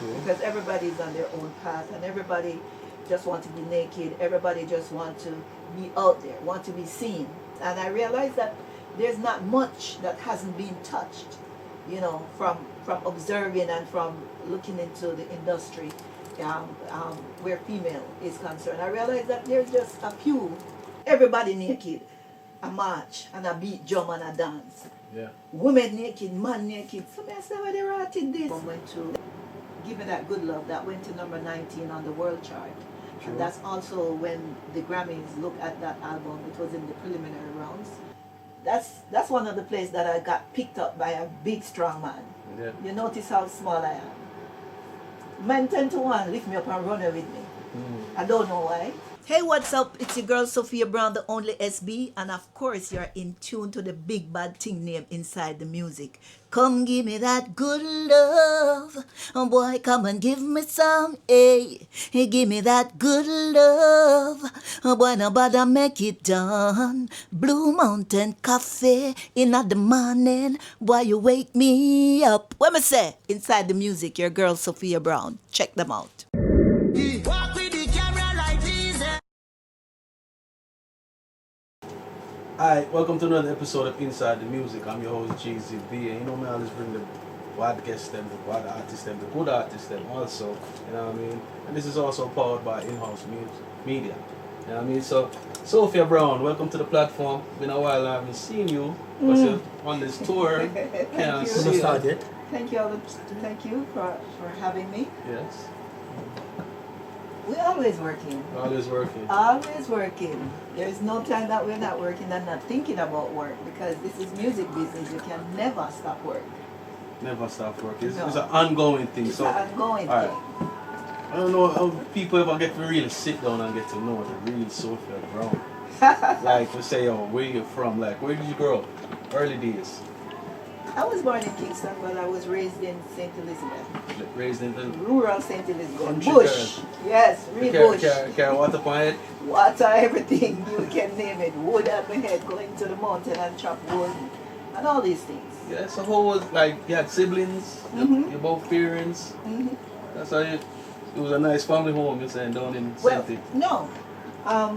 True. Because everybody's on their own path and everybody just want to be naked. Everybody just want to be out there, want to be seen. And I realized that there's not much that hasn't been touched, from observing and from looking into the industry where female is concerned. I realized that there's just a few, everybody naked, a march and a beat, drum and a dance. Yeah. Women naked, man naked. So I said, where they rated this? Went to Give Me That Good Love, that went to number 19 on the world chart. True. And that's also when the Grammys looked at that album. It was in the preliminary rounds. That's one of the places that I got picked up by a big strong man. Yeah. You notice how small I am. Men 10 to 1 lift me up and run with me. I don't know why. Hey, what's up? It's your girl Sophia Brown, the only SB, and of course you're in tune to the big bad thing name inside the music. Come give me that good love, oh boy, come and give me some, hey, give me that good love, oh boy, nobody make it done. Blue Mountain Cafe in the morning, boy, you wake me up. What me say? Inside the music, your girl Sophia Brown. Check them out. Hi, welcome to another episode of Inside the Music. I'm your host, GZB, and you know me, I always bring the bad guests, them, the bad artists, them, the good artists, them also, you know what I mean? And this is also powered by in-house media, you know what I mean? So, Sophia Brown, welcome to the platform. Been a while I haven't seen you, because you're on this tour. Thank you. Thank you for having me. Yes. We're always working. Always working. Always working. There's no time that we're not working and not thinking about work, because this is music business. You can never stop work. Never stop working. It's, No. it's an ongoing thing. It's so, an ongoing all right. thing. I don't know how people ever get to really sit down and get to know the real Sophia Brown. Like to say, oh, where you from? Like, where did you grow up? Early days. I was born in Kingston, but I was raised in St. Elizabeth. Raised in the Rural St. Elizabeth. Country Bush. Yes, real bush. Carry water upon it. Water, everything. You can name it. Wood at my head, going to the mountain and chop wood. And all these things. Yeah, so who was like, you had siblings, Mhm. you both parents. That's how it was a nice family home, you're saying, down in Well, St. no. I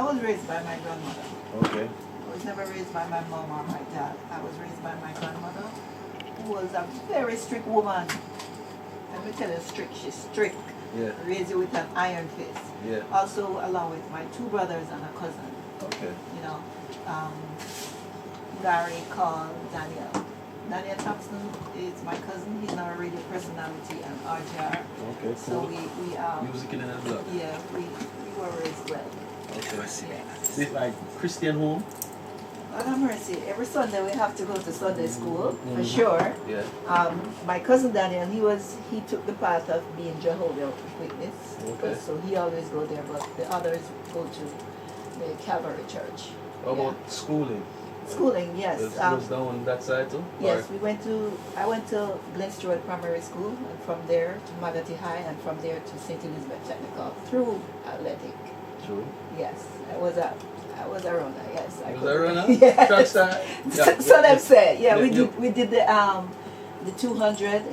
was raised by my grandmother. Okay. I was never raised by my mom or my dad. I was raised by my grandmother, who was a very strict woman. Let me tell you, strict. She's strict. Yeah. Raised you with an iron fist. Yeah. Also, along with my two brothers and a cousin. Okay. Gary, Carl, Daniel. Daniel Thompson is my cousin. He's now a radio personality and RJR. Okay, So cool. we Music in the blood. yeah, we were raised well. Okay. Yeah. Is it like Christian home? God have mercy. Every Sunday we have to go to Sunday school for sure. Yeah. My cousin Daniel, he took the path of being Jehovah's Witness. Okay. So he always go there, but the others go to the Calvary Church. How about schooling? Schooling, yes. Was down that side too? Yes, Or- I went to Glen Stewart Primary School, and from there to Magati High, and from there to St. Elizabeth Technical through athletic. True. Yes, I was a runner. Yes, Was could- that runner? Yes. Track star? So them said, yeah, Yeah, we did the 200,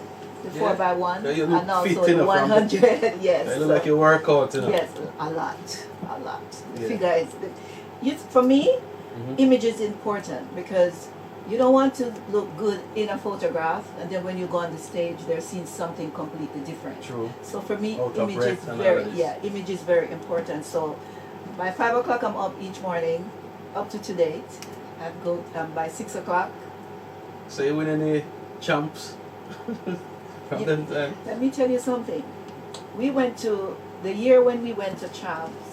the 4x1, Yeah, you look and also fit the enough, 100. Yes. You look like you work out, you know. Yes, a lot. The Yeah. figure is for me. Mhm. Image is important because you don't want to look good in a photograph, and then when you go on the stage, they're seeing something completely different. True. So for me, Out of image breath is and very all this. image is very important. So by 5 o'clock, I'm up each morning, up to date, and go by 6 o'clock. So you win any champs from Yeah. them time? Let me tell you something. We went to the year when we went to Champs.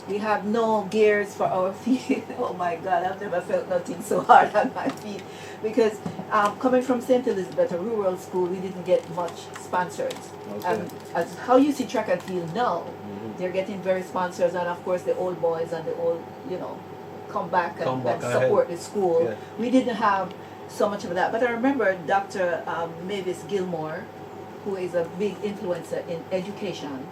We have no gears for our feet. Oh my God, I've never felt nothing so hard on my feet. Because coming from St. Elizabeth, a rural school, we didn't get much sponsors. Okay. And as how you see track and field now, they're getting very sponsors, and of course the old boys and the old, come back and support the school. Yeah. We didn't have so much of that. But I remember Dr. Mavis Gilmore, who is a big influencer in education.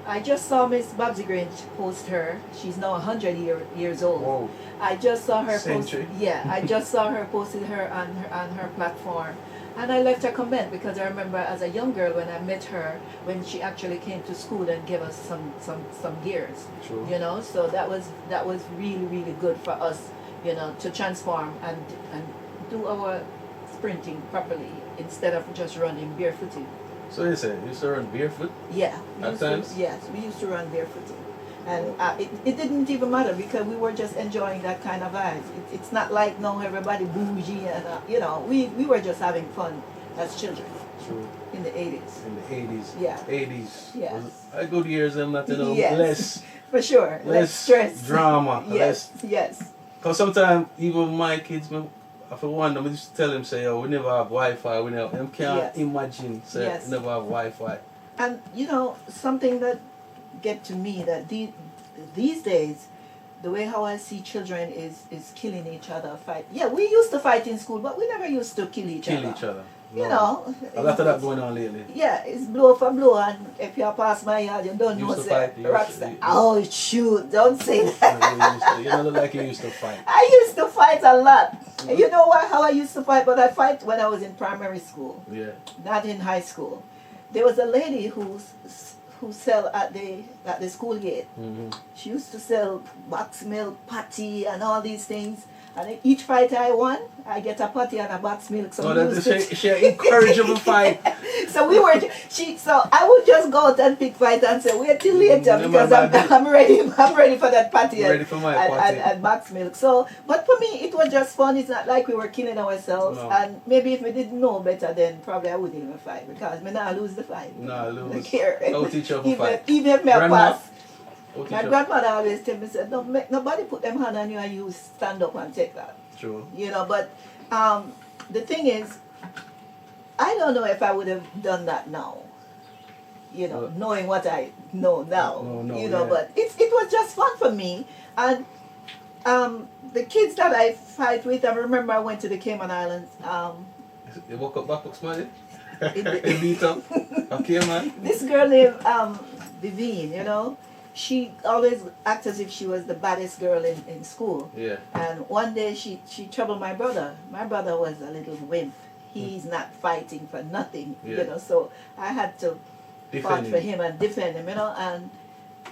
I just saw Miss Babsy Grange post her. She's now 100 years old. Whoa. I just saw her Century. I just saw her posted her on her platform, And I left her comment because I remember as a young girl when I met her, when she actually came to school and gave us some gears. True. You know, so that was really, really good for us, you know, to transform and do our sprinting properly instead of just running barefooted. So you say you used to run barefoot? Yeah. At times? Yes, we used to run barefooted. And it didn't even matter because we were just enjoying that kind of vibe. It's not like now everybody bougie and, you know, we were just having fun as children. True. In the 80s. In the 80s. Yeah. 80s. Yes. I good years them not to know Yes. less. For sure. Less stress. Drama. Yes. Yes. Because sometimes even my kids, I for one, I used to tell them, say, oh, we never have Wi-Fi. We never, them can't Yes. imagine, say, Yes. we never have Wi-Fi. And you know, something that get to me that these days, the way how I see children is killing each other, fight. Yeah, we used to fight in school, but we never used to kill each other. You know. A lot of that going on lately. Yeah, it's blow for blow, and if you pass my yard, you don't You know. used to fight, you used to- Oh shoot! Don't say that. You don't look like you used to fight. I used to fight a lot. And you know why? How I used to fight? But I fight when I was in primary school, Yeah. not in high school. There was a lady who sell at the school gate. Mm-hmm. She used to sell box milk, patty, and all these things. And each fight I won, I get a patty and a box milk. So No, she encouraged you to fight. So we were so I would just go out and pick fight and say wait till later because I'm ready for that patty Ready for my patty. and box milk. So but for me it was just fun. It's not like we were killing ourselves. No. And maybe if we didn't know better then probably I wouldn't even fight because me not lose the fight. No, lose. Look here. I'll teach you to fight. Even if me a Grandma, pass. I'll teach My you. grandmother always tell me, said, don't make nobody put them hand on you and you stand up and take that. True. You know, but the thing is, I don't know if I would have done that now. You know, knowing what I know now. No, you know, yeah. but it was just fun for me. And the kids that I fight with, I remember I went to the Cayman Islands. You woke up back smiling? In the- You beat up? Okay, man. This girl named Vivian, you know, she always acted as if she was the baddest girl in school. Yeah. And one day she troubled my brother. My brother was a little wimp. He's not fighting for nothing, Yeah. you know. So I had to fight for him and defend him, you know. And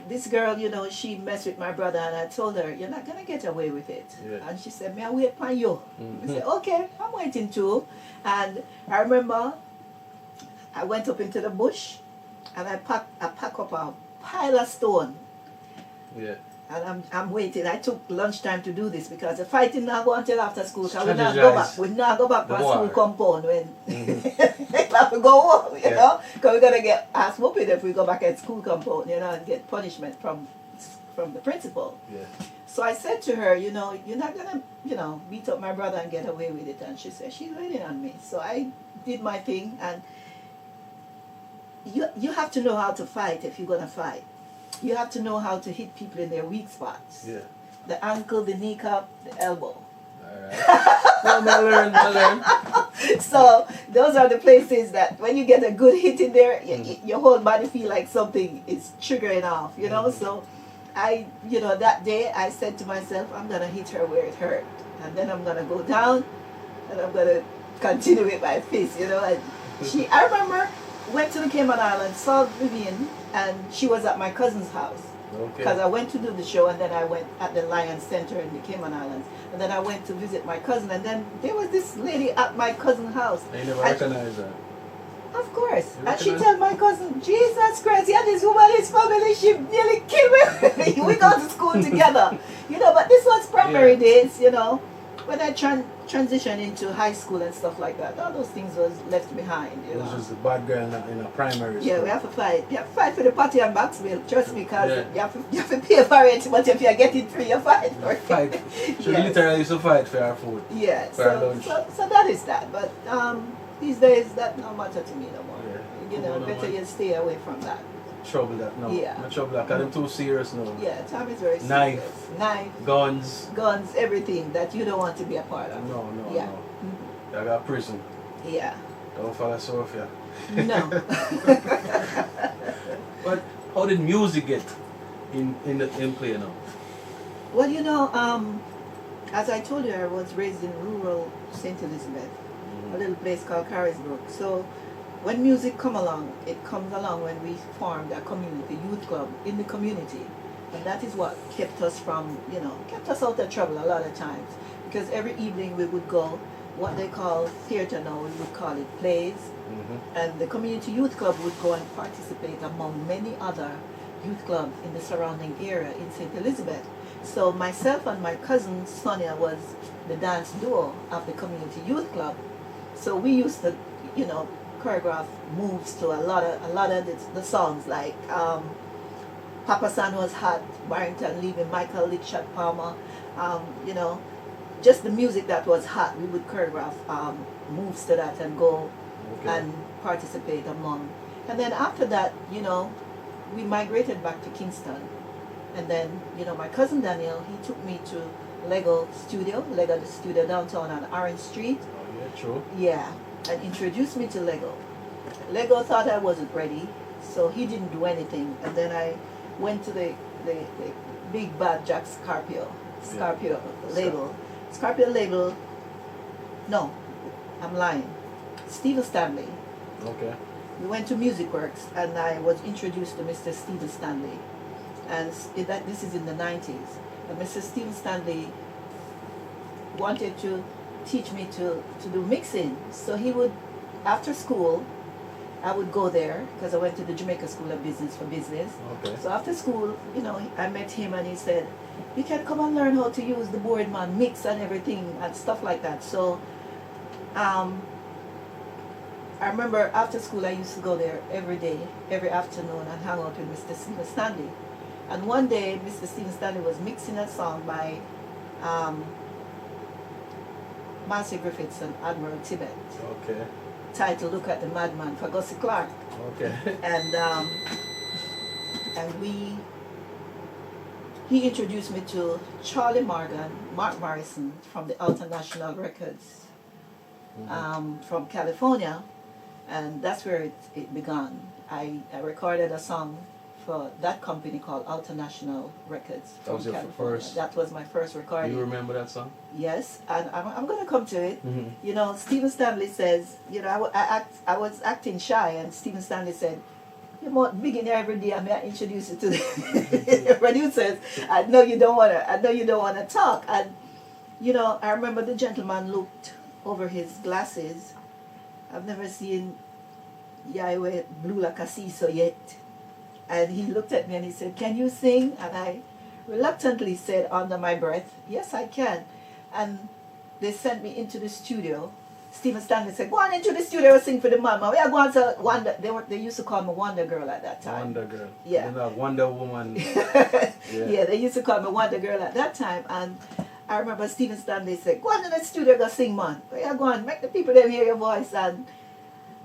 this girl, you know, she messed with my brother, and I told her, "You're not gonna get away with it." Yeah. And she said, "Me, I wait for you." Mhm. I said, "Okay, I'm waiting too." And I remember I went up into the bush, and I packed up a pile of stone. Yeah. And I'm waiting. I took lunchtime to do this because the fighting not go until after school. So we not go back. We not go back to The our school war. compound when Mhm. we have to go home, you Yeah. know. Because we're gonna get ass whooping if we go back at school compound, you know, and get punishment from the principal. Yeah. So I said to her, you know, you're not gonna, you know, beat up my brother and get away with it. And she said she's waiting on me. So I did my thing, and you have to know how to fight if you're gonna fight. You have to know how to hit people in their weak spots. Yeah. The ankle, the kneecap, the elbow. Alright. No, I learn. So those are the places that when you get a good hit in there, your whole body feel like something is triggering off, you know. So you know, that day I said to myself, I'm gonna hit her where it hurt, and then I'm gonna go down, and I'm gonna continue with my fist, you know. And I remember, went to the Cayman Islands, saw Vivian, and she was at my cousin's house. Okay. Because I went to do the show, and then I went at the Lions Center in the Cayman Islands, and then I went to visit my cousin, and then there was this lady at my cousin's house. And you never recognize her. Of course. You And she recognize- told my cousin, Jesus Christ, yeah, this woman is family, she nearly killed me. We go to school together. You know, but this was primary days, you know. When I transitioned into high school and stuff like that, all those things was left behind, you It was know. just a bad girl in a primary school. Yeah, we have to fight. You have to fight for the patty and box milk, trust me, because Yeah. you have to pay for it, but if you get it free, you fight for it. Fight. She Yes. literally used to fight for her food. Yeah, For our lunch. so that is that. But these days, that don't matter to me no more. Yeah. You know, No, better man. you stay away from that. Trouble that no. Yeah. No trouble that. Cause them too serious now. Yeah, time is very serious. Knife. Knife, Guns. guns, everything that you don't want to be a part of. No. Yeah. I got prison. Yeah. Don't follow Sophia. No. But how did music get in play now? Well, you know, as I told you, I was raised in rural St. Elizabeth. a little place called Carisbrook. So when music come along, it comes along when we formed a community youth club in the community, and that is what kept us from, kept us out of trouble a lot of times, because every evening we would go what they call theater now, we would call it plays, and the community youth club would go and participate among many other youth clubs in the surrounding area in St. Elizabeth. So myself and my cousin Sonia was the dance duo of the community youth club. So we used to, choreograph moves to a lot of the songs like Papa San Was Hot, Barrington Levy, Michael Lickshot Palmer, just the music that was hot. We would choreograph moves to that and go and participate among. And then after that, we migrated back to Kingston. And then, my cousin Daniel, he took me to Lego the studio downtown on Orange Street. Oh, yeah, true. Yeah, and introduced me to Lego. Lego thought I wasn't ready, so he didn't do anything. And then I went to the big bad Jack Scarpio label. Scarpio label, no, I'm lying. Stephen Stanley. Okay. We went to Music Works, and I was introduced to Mr. Stephen Stanley. And this is in the 90s. And Mr. Stephen Stanley wanted to teach me to do mixing. So he would, after school, I would go there, because I went to the Jamaica School of Business for business. Okay. So after school, I met him, and he said, you can come and learn how to use the board, man, mix and everything and stuff like that. So I remember after school I used to go there every day, every afternoon, and hang out with Mr. Stephen Stanley. And one day Mr. Stephen Stanley was mixing a song by Marcy Griffiths and Admiral Tibet. Okay. Titled "Look at the Madman" for Gussie Clark. Okay. And he introduced me to Charlie Morgan, Mark Morrison from the International Records from California, and that's where it began. I recorded a song for that company called International Records from California. First. That was my first recording. Do you remember that song? Yes, and I'm going to come to it. Stephen Stanley says, I was acting shy, and Stephen Stanley said, you must begin every day. I may introduce you to the producers. I know you don't want to talk. And I remember the gentleman looked over his glasses. I've never seen Yahweh blue like a seesaw yet. And he looked at me and he said, can you sing? And I reluctantly said under my breath, yes, I can. And they sent me into the studio. Stephen Stanley said, go on into the studio and sing for the mama. We are going to Wonder. They used to call me Wonder Girl at that time. Wonder Girl. Yeah. Wonder Woman. Yeah, they used to call me Wonder Girl at that time. And I remember Stephen Stanley said, go on to the studio, go sing, man. We are going, make the people them hear your voice. And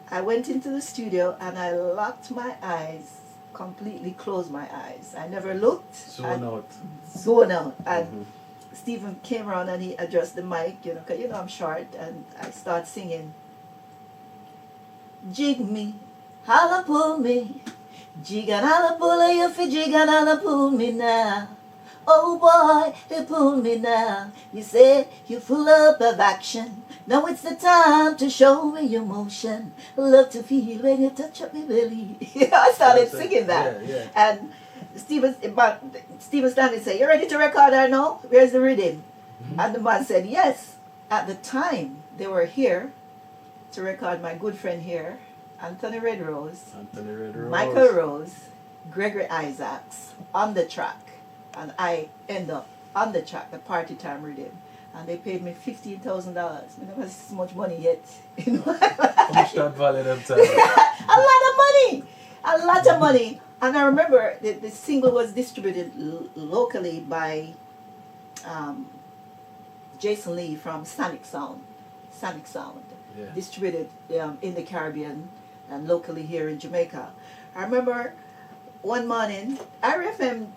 I went into the studio and I locked my eyes, completely closed my eyes. I never looked. Zone out. And Stephen came around and he addressed the mic, because I'm short, and I start singing. Jig me, holla pull me, jig and holla pull you fi jig and holla pull me now. Oh boy, they pull me now. You say you're full up of action. Now it's the time to show me your motion. Love to feel when you touch up my belly. I started singing that. Yeah. And Stephen Stanley said, you ready to record her now? Where's the rhythm? And the man said, yes. At the time, they were here to record my good friend here, Anthony Redrose, Michael Rose, Gregory Isaacs, on the track. And I end up on the track, the Party Time rhythm. And they paid me $15,000. I never see so much money yet in my life. How much that value them time? A lot of money. And I remember the single was distributed locally by Jason Lee from Sonic Sound. Yeah. Distributed in the Caribbean and locally here in Jamaica. I remember one morning, RFM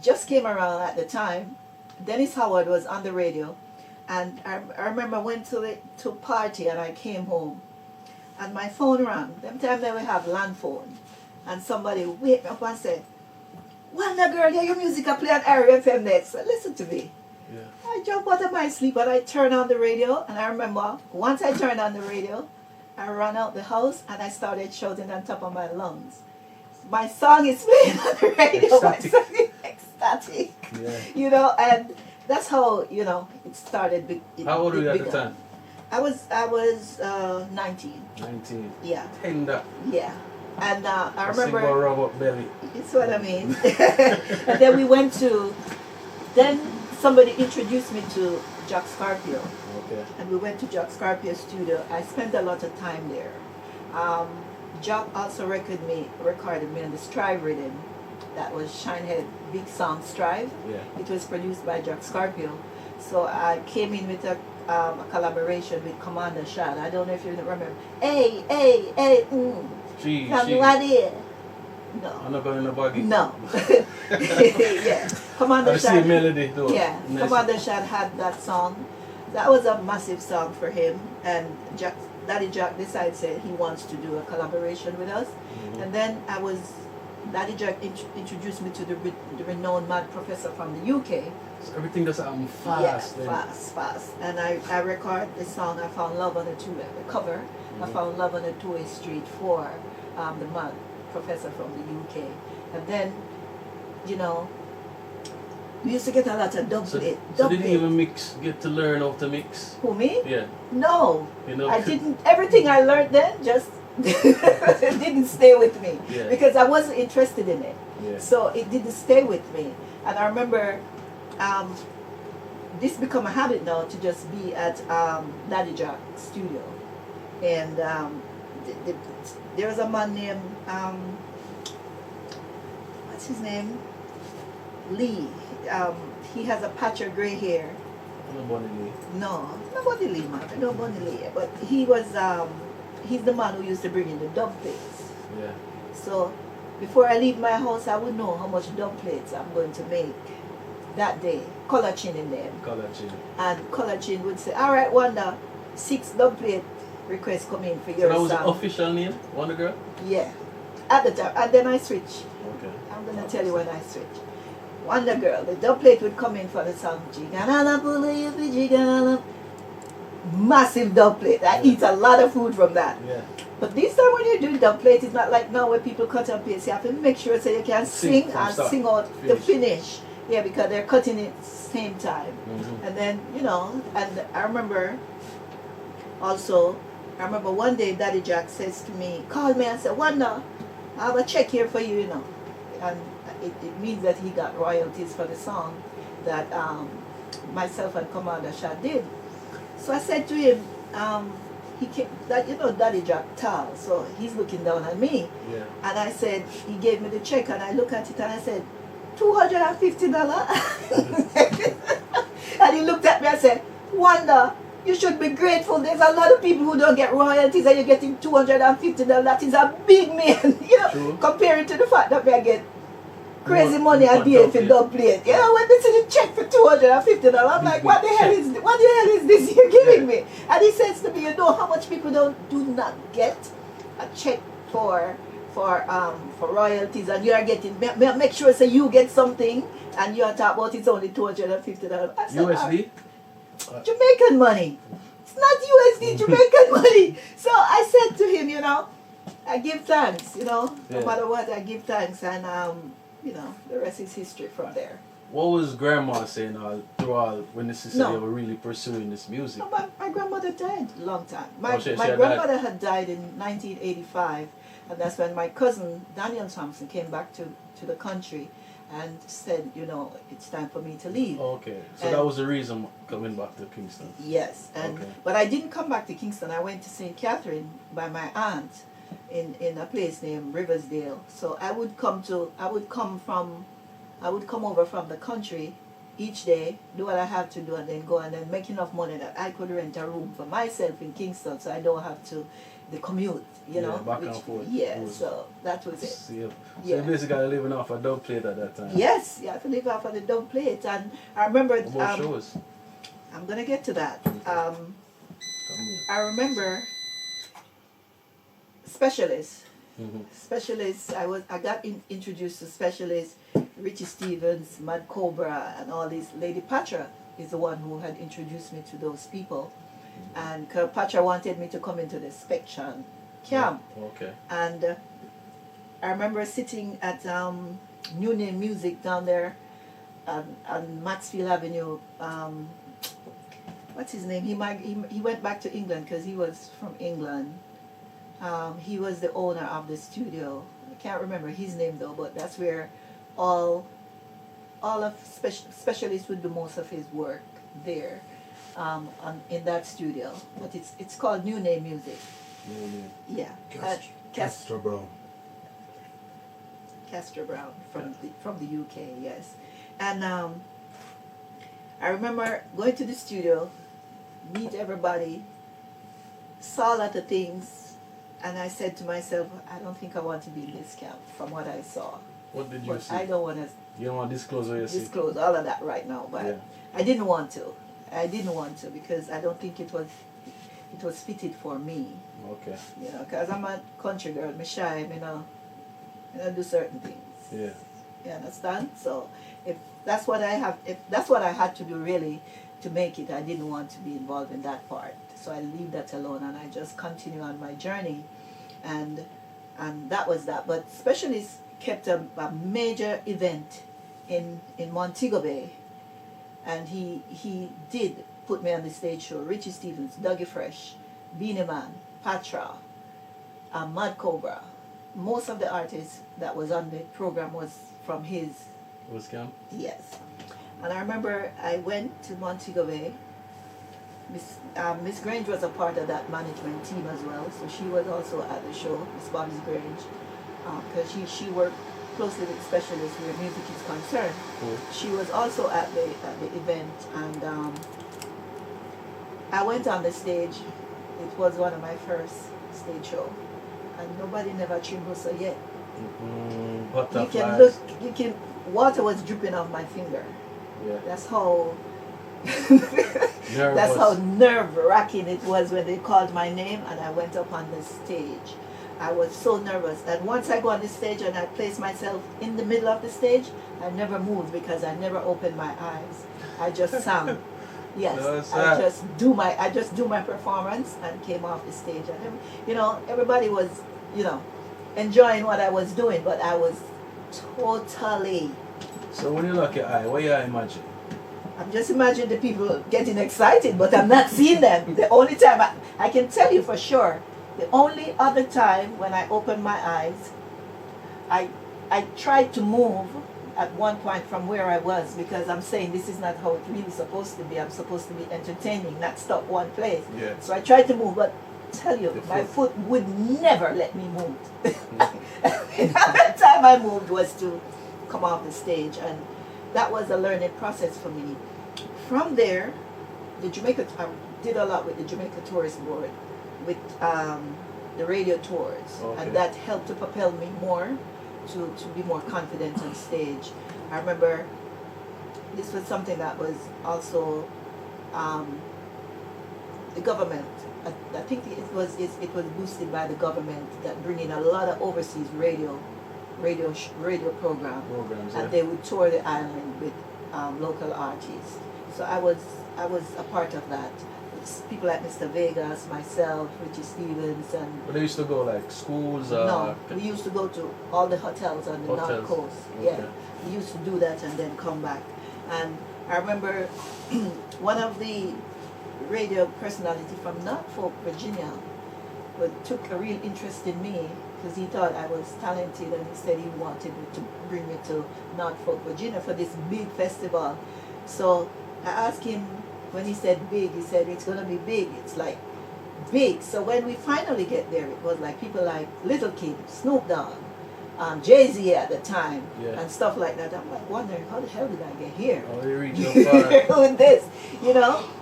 just came around at the time. Dennis Howard was on the radio. And I remember I went to a party and I came home. And my phone rang. Them time they would have land phone. And somebody wake me up and said, Wonder Girl, yeah, your music I play on RFM next. So listen to me. Yeah. I jump out of my sleep and I turn on the radio. And I remember once I turned on the radio, I ran out the house and I started shouting on top of my lungs. My song is playing on the radio. Ecstatic. My song is ecstatic. Yeah. You know, and that's how, you know, it started. How old were you at the time? I was 19. 19. Yeah. Tender. Yeah. And I remember. Single robot belly. It's what I mean. And then we went to. Then somebody introduced me to Jack Scarpio. Okay. And we went to Jack Scarpio's studio. I spent a lot of time there. Jack also recorded me on the Strive rhythm. That was Shinehead Big Song Strive. Yeah. It was produced by Jack Scarpio. So I came in with a collaboration with Commander Shad. I don't know if you remember. Hey, She. No. I'm not going in the buggy. No. Yeah. Commander I see Shad. melody though. Yeah. Nice. Commander Shad had that song. That was a massive song for him. And Daddy Jack decided said he wants to do a collaboration with us. Mm-hmm. And then Daddy Jack introduced me to the renowned mad professor from the UK. So everything does happen fast. Yeah, fast. And I record the song. I found love on a cover. Mm-hmm. I found love on a two-way street for the mad professor from the UK. And then, you know, we used to get a lot of dub plate. So did you even get to learn how to mix? Who, me? Yeah. No. You know, I didn't. Everything I learned then just it didn't stay with me. Yeah. Because I wasn't interested in it. Yeah. So it didn't stay with me. And I remember this become a habit now to just be at Daddy Jack's studio. And there was a man named, what's his name? Lee. He has a patch of gray hair. Nobody Lee. No, not Bonnie Lee, man. I know Bonnie Lee. But he was, he's the man who used to bring in the dub plates. Yeah. So before I leave my house, I would know how much dub plates I'm going to make that day. Color chin in them. Color chin. And Color chin would say, all right, Wanda, 6 dub plate requests come in for your So that was song. the official name? Wonder Girl? Yeah. At the time. And then I switch. Okay. I'm going to tell you when I switch. Wonder Girl, the dub plate would come in for the song. Massive dub plate. I eat a lot of food from that. Yeah. But this time when you do dub plate, it's not like now where people cut and paste. You have to make sure so you can sing from and start sing out to the finish. finish. Yeah, because they're cutting it same time. Mm-hmm. And then, you know, and I remember also, one day Daddy Jack says to me, call me and said, Wanda, I have a check here for you, you know. And it means that he got royalties for the song that myself and Commander Shah did. So I said to him, he came, that, you know, Daddy Jack tall, so he's looking down at me. Yeah. And I said, he gave me the check and I looked at it and I said, $250. And he looked at me and said, Wanda, you should be grateful. There's a lot of people who don't get royalties and you're getting $250. That is a big man, you know, True. compared to the fact that I get crazy money more a day for dub plate. You know, when they see the check for $250, I'm like, what the hell is this you're giving me? And he says to me, you know how much people do not get a check for royalties, and you are getting, make sure so you get something, and you are talking about it's only $250. I said, USD? Jamaican money. It's not USD, Jamaican money. So I said to him, you know, I give thanks, you know, no matter what, I give thanks, and you know, the rest is history from there. What was grandma saying throughout when this is you were really pursuing this music? No, my grandmother died a long time. My she grandmother had died in 1985, and that's when my cousin Daniel Thompson came back to the country and said, you know, it's time for me to leave. Okay, so And that was the reason coming back to Kingston. Yes, and but I didn't come back to Kingston. I went to St. Catherine by my aunt in a place named Riversdale. So I would come over from the country each day, do what I have to do, and then go and then make enough money that I could rent a room for myself in Kingston, so I don't have to the commute, you know. Back and forth. Yeah, so that was it. So Yeah. you basically living off a dub plate at that time. Yes, you have to live off of the dub plate, and I remember. What about shows? I'm gonna get to that. Come I remember Specialists. Mm-hmm. Specialists. I got introduced to Specialists, Richie Stevens, Mad Cobra, and all these. Lady Patra is the one who had introduced me to those people. And Kirkpatrick wanted me to come into the Spection camp. Okay. And I remember sitting at New Name Music down there on Maxfield Avenue. What's his name? He went back to England because he was from England. He was the owner of the studio. I can't remember his name though, but that's where all of specialists would do most of his work there in that studio. But it's called New Name Music. New Name. Yeah. Castro Brown. Castor Brown from the UK, yes. And I remember going to the studio, meet everybody, saw a lot of things, and I said to myself, I don't think I want to be in this camp from what I saw. What did you But see? I don't want to You don't want to disclose what you see? disclose all of that right now, but Yeah. I didn't want to. I didn't want to because I don't think it was fitted for me. Okay. You know, because I'm a country girl, me shy, you know, I don't do certain things. Yeah. You understand? So if that's what I had to do really to make it, I didn't want to be involved in that part. So I leave that alone and I just continue on my journey, and that was that. But Specialists kept a major event in Montego Bay, and he did put me on the stage show. Richie Stevens, Dougie Fresh, Beanie Man, Patra, Mad Cobra. Most of the artists that was on the program was from his. Was camp? Yes. And I remember I went to Montego Bay. Miss Grange was a part of that management team as well, so she was also at the show, Miss Bobby's Grange, because she worked closely with Specialists where music is concerned. Cool. She was also at the event, and I went on the stage. It was one of my first stage show, and nobody never trimmed so yet. Butterflies. You can, water was dripping off my finger. Yeah. That's how, Nervous. that's how nerve-wracking it was when they called my name and I went up on the stage. I was so nervous that once I go on the stage and I place myself in the middle of the stage, I never moved because I never opened my eyes. I just sang. Yes, I just do my performance and came off the stage, and everybody was enjoying what I was doing, but I was totally. So when you look at your eye, what you imagine? I'm just imagining the people getting excited, but I'm not seeing them. The only time I can tell you for sure, the only other time when I opened my eyes, I tried to move at one point from where I was, because I'm saying this is not how it's really supposed to be. I'm supposed to be entertaining, not stop one place. Yeah. So I tried to move, but tell you, my foot would never let me move. The other time I moved was to come off the stage, and that was a learning process for me. From there, I did a lot with the Jamaica Tourist Board, with the radio tours, and that helped to propel me more to be more confident on stage. I remember this was something that was also the government. I think it was boosted by the government, that bringing a lot of overseas radio programs, and they would tour the island with local artists. So I was a part of that. It's people like Mr. Vegas, myself, Richie Stevens, and. But they used to go like schools. No, we used to go to all the hotels on the North Coast. Okay. Yeah, we used to do that and then come back. And I remember one of the radio personality from Norfolk, Virginia, took a real interest in me because he thought I was talented, and he said he wanted me to bring me to Norfolk, Virginia for this big festival. So I asked him, when he said big, he said it's going to be big. It's like big. So when we finally get there, it was like people like Little Kim, Snoop Dogg, Jay-Z at the time, and stuff like that. I'm like wondering, how the hell did I get here? Oh, you reached so far. With this,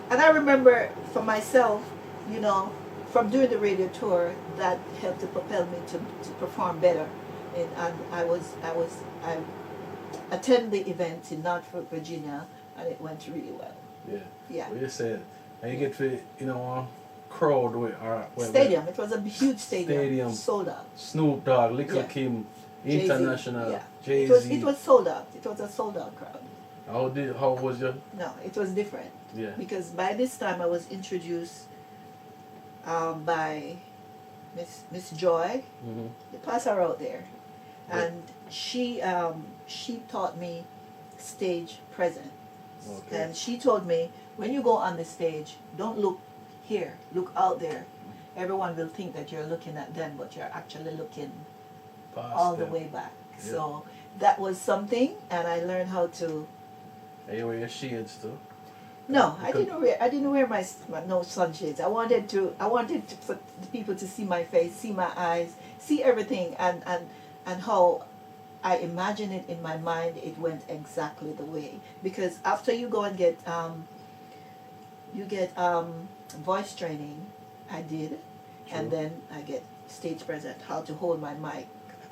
And I remember for myself, from doing the radio tour, that helped to propel me to perform better. And I attended the event in Norfolk, Virginia, and it went really well. Yeah. Yeah. What you said, and you get to, crowd with stadium. It was a huge stadium. Sold out. Snoop Dogg, Little Kim, Jay-Z, International, yeah. Jay-Z. It was sold out. It was a sold out crowd. How was your? No, it was different. Yeah. Because by this time I was introduced by Miss Joy, Mm-hmm. the pastor out there, Yeah. and she taught me stage presence. Okay. And she told me, when you go on the stage, don't look here, look out there. Everyone will think that you're looking at them, but you're actually looking Past all the them. way back. Yeah. So that was something, and I learned how to. And you wear your shades too. No, I Because- didn't wear my no sunshades. I wanted to for the people to see my face, see my eyes, see everything, and how I imagine it in my mind. It went exactly the way, because after you go and get voice training, I did, True. and then I get stage present, how to hold my mic,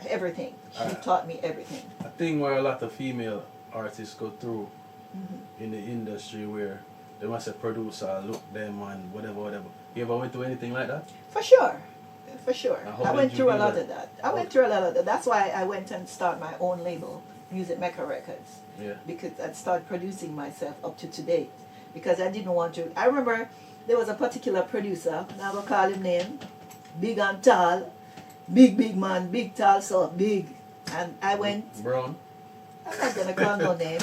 everything. She Ah. taught me everything. A thing where a lot of female artists go through Mm-hmm. in the industry where they must have producer look them and whatever. You ever went through anything like that? For sure. For sure. Now, how I did went you through a do lot that? of that. I went through a lot of that. That's why I went and started my own label, Music Maker Records, Yeah. because I'd started producing myself up to date. Because I didn't want to. I remember there was a particular producer, now I will call him name, big and tall, big man, big tall, so big. And I went, Brown. I'm not going to call no name.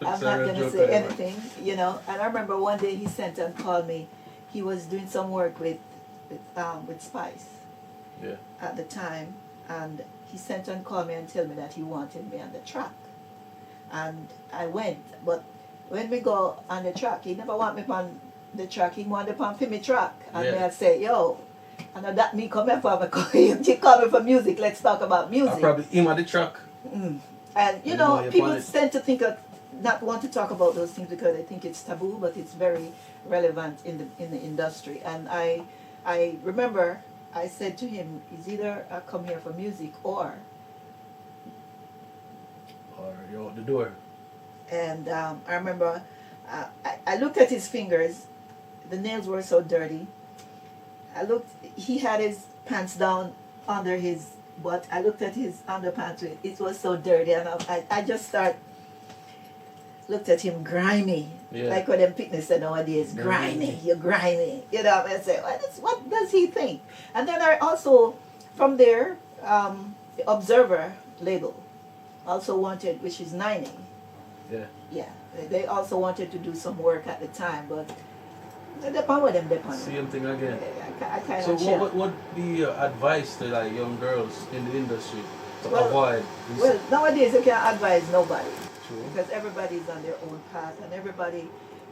I'm not going to say anything, you know. And I remember one day he sent and called me. He was doing some work with Spice Yeah. at the time, and he sent and called me and told me that he wanted me on the track. And I went, but when we go on the track, he never want me on the track. He wanted on for me track, and Yeah. me I say, yo, I know that me come here for he call me for music. Let's talk about I music. probably him at the truck. And you You know, know, you people want it- tend to think of not want to talk about those things because they think it's taboo, but it's very relevant in the industry. And I remember I said to him, "It's either I come here for music or." Or you're out the door. And I remember I looked at his fingers; the nails were so dirty. I looked; he had his pants down under his butt. I looked at his underpants; it was so dirty, and I just looked at him grimy, Yeah. like what them picnics say nowadays, grimy, you're grimy. You know, and I say, what does he think? And then I also, from there, the Observer label also wanted, which is 90. Yeah. Yeah, they also wanted to do some work at the time, but they depend with them, depend. Same thing again. I kind So of chill. what would be your advice to like young girls in the industry to Well- avoid? Well, nowadays you can't advise nobody. True. Because everybody's on their own path and everybody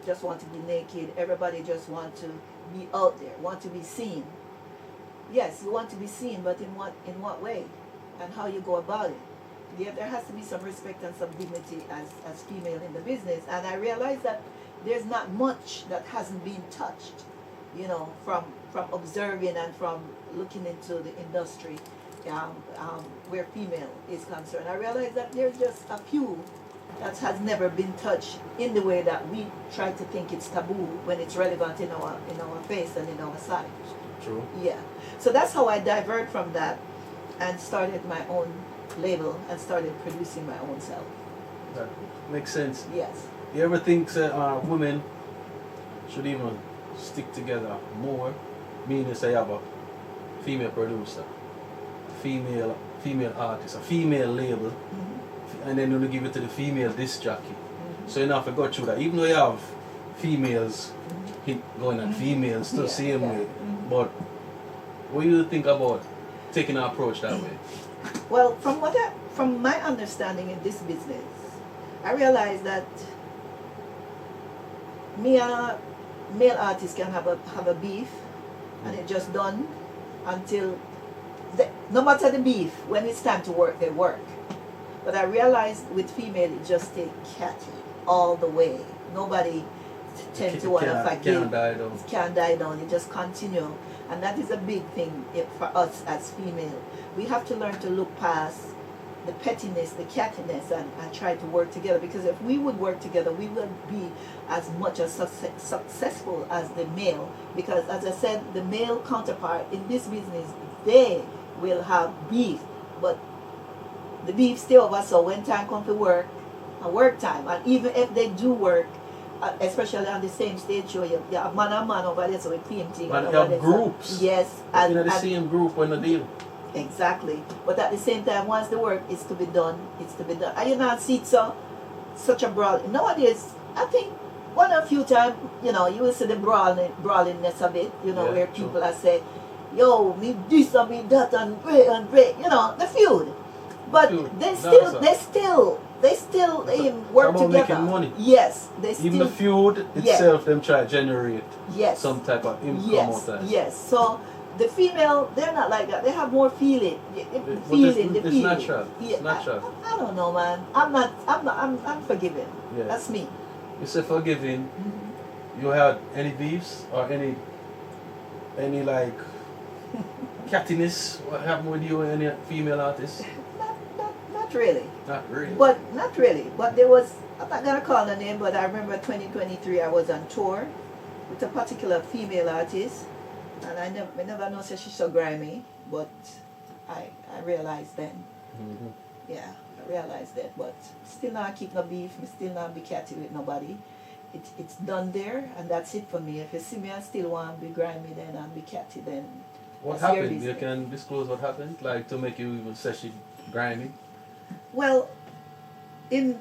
just want to be naked. Everybody just want to be out there, want to be seen. Yes, you want to be seen, but in what way and how you go about it. There has to be some respect and some dignity as female in the business. And I realize that there's not much that hasn't been touched, you know, from observing and from looking into the industry where female is concerned. I realize that there's just a few that has never been touched in the way that we try to think it's taboo when it's relevant in our face and in our side. True. Yeah. So that's how I divert from that and started my own label and started producing my own self. That makes sense. Yes. You ever think that women should even stick together more? Meaning, say, you have a female producer, female artist, a female label, and then you give it to the female disc jockey. So you have to go through that. Even though you have females going at females the Yeah, same yeah. way, but what do you think about taking an approach that way? Well, from my understanding in this business, I realized that me and a male artist can have a beef, and it just done until no matter the beef, when it's time to work, they work. But I realized with female, it just take catty all the way. Nobody tend to want to forgive. Can't die down. It can't die down. It just continue, and that is a big thing for us as female. We have to learn to look past the pettiness, the cattiness, and try to work together. Because if we would work together, we will be as much as successful as the male. Because as I said, the male counterpart in this business, they will have beef, but the beef stay over. So when time comes to work, a work time. And even if they do work, especially on the same stage show, you have man and man over there, so with painting. But and you over have there, groups. So, yes. And the same group when the deal. Exactly. But at the same time, once the work is to be done, it's to be done. And you not see it such a brawl. Nowadays, I think one or few times, you know, you will see the brawlingness of it, you know, where people are saying, yo, me this and me that and break, you know, the feud. But they still work together. Making money. Yes, they still. Even the feud itself, them try to generate some type of income out of it. Yes. So the female, they're not like that. They have more feeling. It's natural. Yeah, it's natural. I don't know, man. I'm forgiving. Yeah. That's me. You say forgiving. You had any beefs or any like cattiness? What happened with you and any female artists? Not really. Not really. Not really. But there was, I'm not gonna call the name, but I remember 2023 I was on tour with a particular female artist, and I never know say she's so grimy, but I realized then. Mm-hmm. Yeah, I realized that, but still not keep no beef, still not be catty with nobody. It's done there, and that's it for me. If you see me and still want to be grimy then and be catty, then what happened? You can disclose what happened, like to make you even say she grimy. Well, I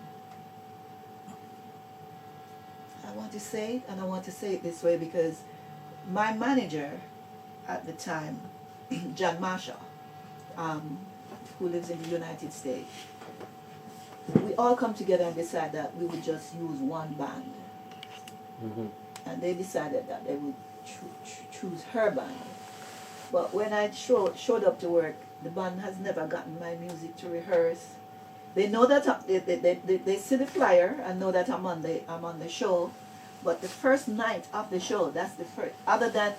want to say it, and I want to say it this way because my manager at the time, John Marshall, who lives in the United States, we all come together and decide that we would just use one band. Mm-hmm. And they decided that they would choose her band. But when I showed up to work, the band has never gotten my music to rehearse. They know that they see the flyer and know that I'm on the show, but the first night of the show, that's the first. Other than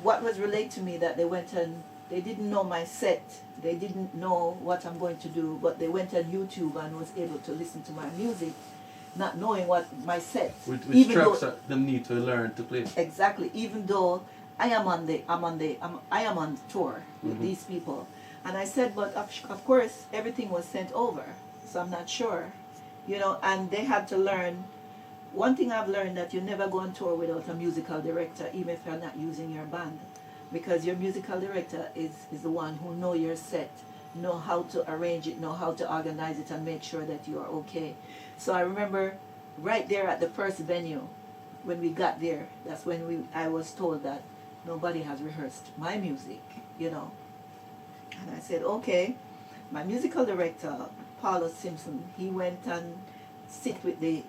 what was relayed to me, that they went and they didn't know my set, they didn't know what I'm going to do, but they went on YouTube and was able to listen to my music, not knowing what my set. Which tracks them need to learn to play. Exactly. Even though I am on the tour with these people. And I said, but of course, everything was sent over, so I'm not sure, you know, and they had to learn. One thing I've learned, that you never go on tour without a musical director, even if you're not using your band, because your musical director is the one who know your set, know how to arrange it, know how to organize it, and make sure that you are okay. So I remember right there at the first venue, when we got there, that's when I was told that nobody has rehearsed my music, you know. And I said, okay. My musical director, Paulo Simpson, he went and sit with the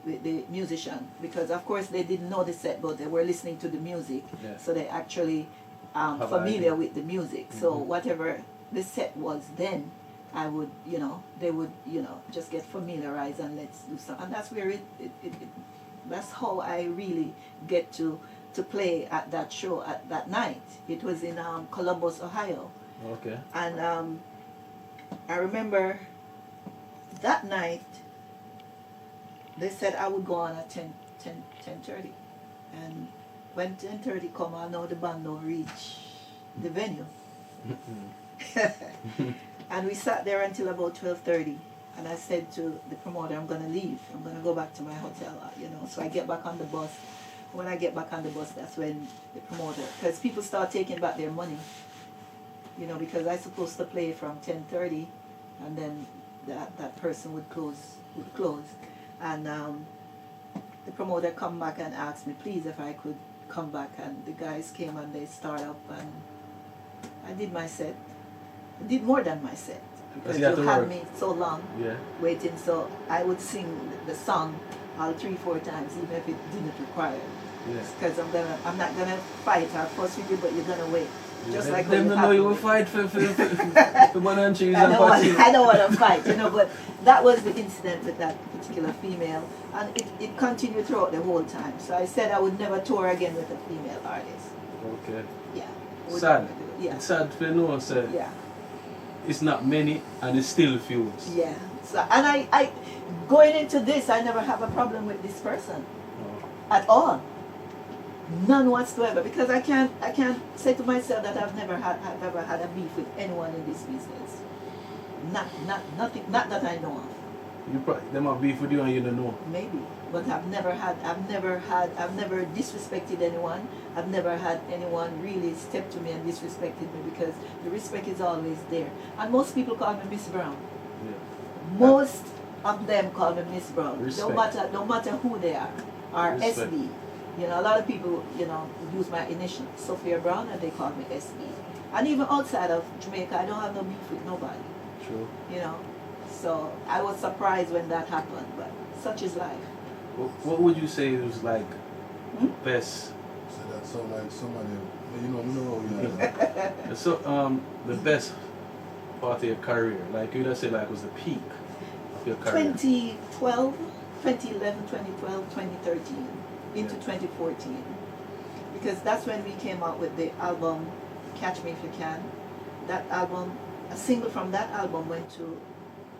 musician, because of course they didn't know the set, but they were listening to the music, so they actually familiar with the music. So whatever the set was then, I would, you know, they would, you know, just get familiarized and let's do something. And that's where that's how I really get to play at that show at that night. It was in Columbus, Ohio. Okay. And I remember that night they said I would go on at 10:30, and when 10:30 come, I know the band don't reach the venue. And we sat there until about 12:30, and I said to the promoter, I'm going to leave, I'm going to go back to my hotel, you know. So I get back on the bus. When I get back on the bus, that's when the promoter, because people start taking back their money, you know, because I supposed to play from 10:30, and then that person would close. And the promoter come back and asked me, please, if I could come back. And the guys came and they start up, and I did my set. I did more than my set, because you had me so long waiting. So I would sing the song all 3-4 times, even if it didn't require it. Because I'm not gonna fight or fuss with you, but you're gonna wait. Just like when you know you will fight for one and cheese and patty. I don't want to fight, you know, but that was the incident with that particular female, and it continued throughout the whole time. So I said I would never tour again with a female artist. Okay. Yeah. Sad. Yeah. It's sad for no one said. Yeah. It's not many, and it's still few. Yeah. So, and I going into this, I never have a problem with this person at all. None whatsoever, because I can't say to myself that I've ever had a beef with anyone in this business. Nothing, not that I know of. They might beef with you and you don't know. Maybe, but I've never disrespected anyone. I've never had anyone really step to me and disrespected me, because the respect is always there. And most people call me Miss Brown. Yeah. Most of them call me Miss Brown. Respect. No matter who they are, or Respect. SB. You know, a lot of people, you know, use my initial, Sophia Brown, and they call me SB. And even outside of Jamaica, I don't have no beef with nobody. True. You know, so I was surprised when that happened, but such is life. What would you say was like best? So that sound like somebody, you know. So the best part of your career, like you'd say, like was the peak of your career. 2012, 2011, 2012, 2013, into 2014. Because that's when we came out with the album Catch Me If You Can. That album, a single from that album went to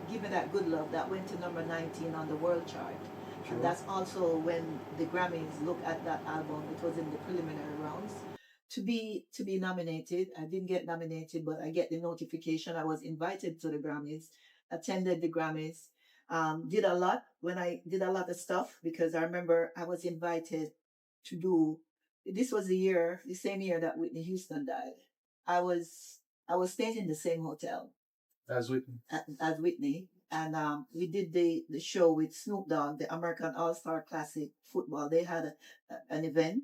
Give Me That Good Love, that went to number 19 on the world chart. True. And that's also when the Grammys looked at that album. It was in the preliminary rounds. To be nominated, I didn't get nominated, but I get the notification. I was invited to the Grammys, attended the Grammys, did a lot of stuff, because I remember I was invited to do. This was the same year that Whitney Houston died. I was staying in the same hotel As Whitney. as Whitney, and we did the show with Snoop Dogg, the American All-Star Classic Football. They had an event,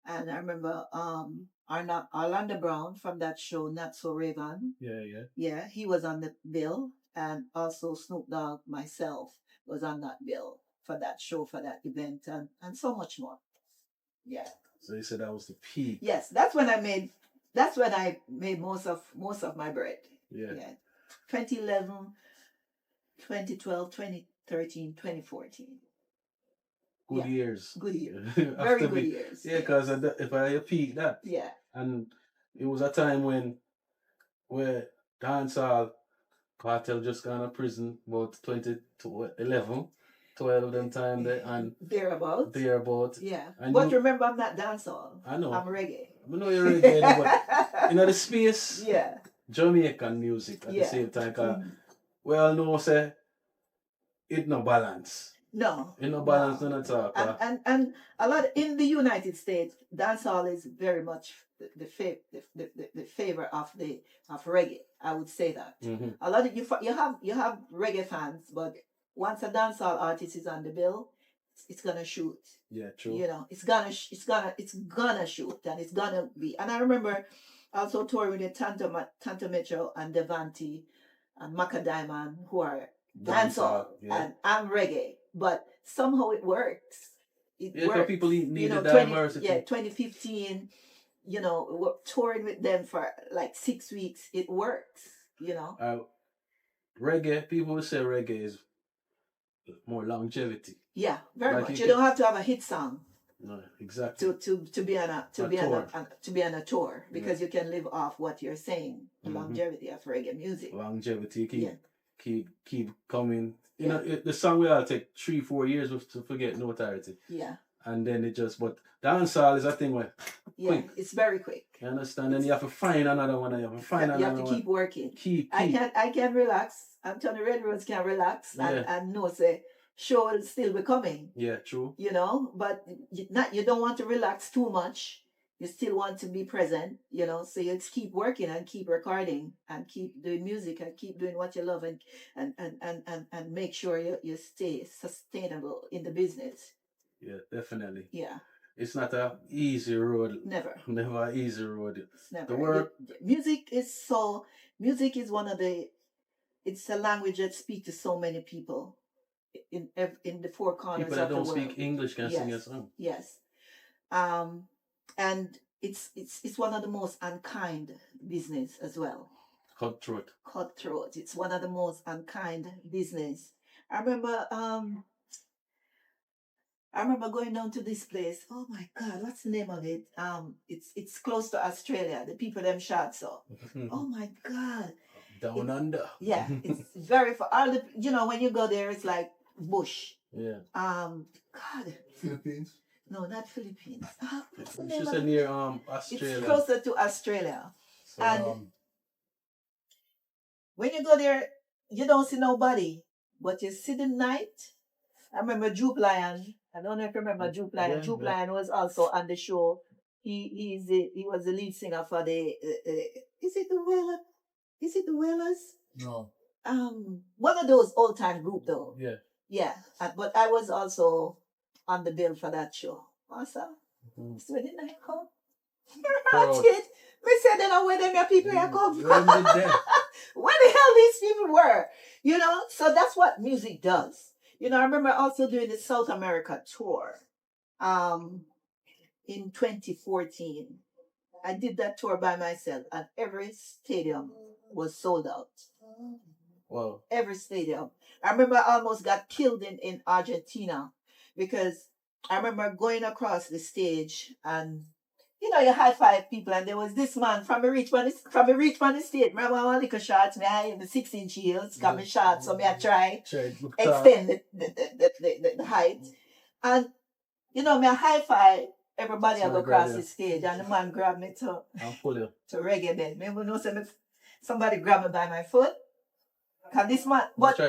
and I remember Orlando Brown from that show, Not So Raven. Yeah, he was on the bill, and also Snoop Dogg, myself, was on that bill for that show, for that event, and so much more. Yeah. So you said that was the peak. Yes, that's when I made most of my bread. Yeah. 2011, 2012, 2013, 2014. Good years. Good years. Very Very good years. Yeah, because if I peak that. Yeah. And it was a time where dancehall cartel just gone to prison about 2011, 12 of them time there, and thereabout. Yeah. And But remember, I'm not dancehall. I know. I'm reggae. I know you're reggae, but the space. Yeah. Jamaican music at the same time. Cause we all know say it no balance. No. It no balance none at all. And a lot in the United States, dancehall is very much the favor of reggae. I would say that. Mm-hmm. A lot of you have reggae fans, but once a dancehall artist is on the bill, it's gonna shoot. Yeah, true. You know, it's gonna shoot, and it's gonna be. And I remember also touring with the Tanto Metro and Devante and Maca Diamond, who are dancehall, and I'm reggae, but somehow it works. It works. People need the diversity. 2015, we're touring with them for like 6 weeks. It works, Reggae, people will say reggae is more longevity. Yeah, very much. You don't have to have a hit song. No, exactly. To be on a tour, because you can live off what you're saying. The longevity of reggae music. Longevity keep coming. You know, the song will take 3-4 years to forget notoriety. Yeah. And then but dancehall is a thing where quick. It's very quick. You understand? And you have to find another one. You have to keep working. Keep. I can relax. Anthony Redrose can relax and know say show will still be coming. Yeah, true. But you don't want to relax too much. You still want to be present, so you just keep working and keep recording and keep doing music and keep doing what you love and make sure you stay sustainable in the business. Yeah, definitely. Yeah. It's not an easy road. Never an easy road. It's never. The work. Music is one of it's a language that speaks to so many people in the four corners of the world. People that don't speak English can sing a song. Yes. And it's one of the most unkind business as well. Cutthroat. It's one of the most unkind business. I remember going down to this place. Oh my God, what's the name of it? It's close to Australia. The people them shot so. Oh my God. Down under. Yeah, it's very far. All the when you go there, it's like bush. Yeah. God. Philippines. No, not Philippines. What's the She name said near Australia. It's closer to Australia. So, and when you go there, you don't see nobody. But you see the night, I remember Juke Lion. I don't know if you remember Juke Lion. Yeah, Juke yeah. Lion was also on the show. He was the lead singer for the is it the Whalers? Is it the Whalers? No. One of those old time group though. Yeah. Yeah, but I was also on the bill for that show. Awesome. Mhm. So didn't I come? Proud. Kid, me said then where them your people here come Where them did that? where the hell these people were, you know? So that's what music does. You know, I remember also doing the South America tour in 2014. I did that tour by myself, and every stadium was sold out. Wow. Every stadium. I remember I almost got killed in Argentina because I remember going across the stage and you know, you high five people, and there was this man from a reach on the stage. Remember one little shots, me I in the 6-inch heels, got me shots, so me I try extend the height. And you know, me I high five everybody I go across the stage, and the man grabbed me to reggae bed. Remember no somebody grabbed me by my foot. Cause this man, but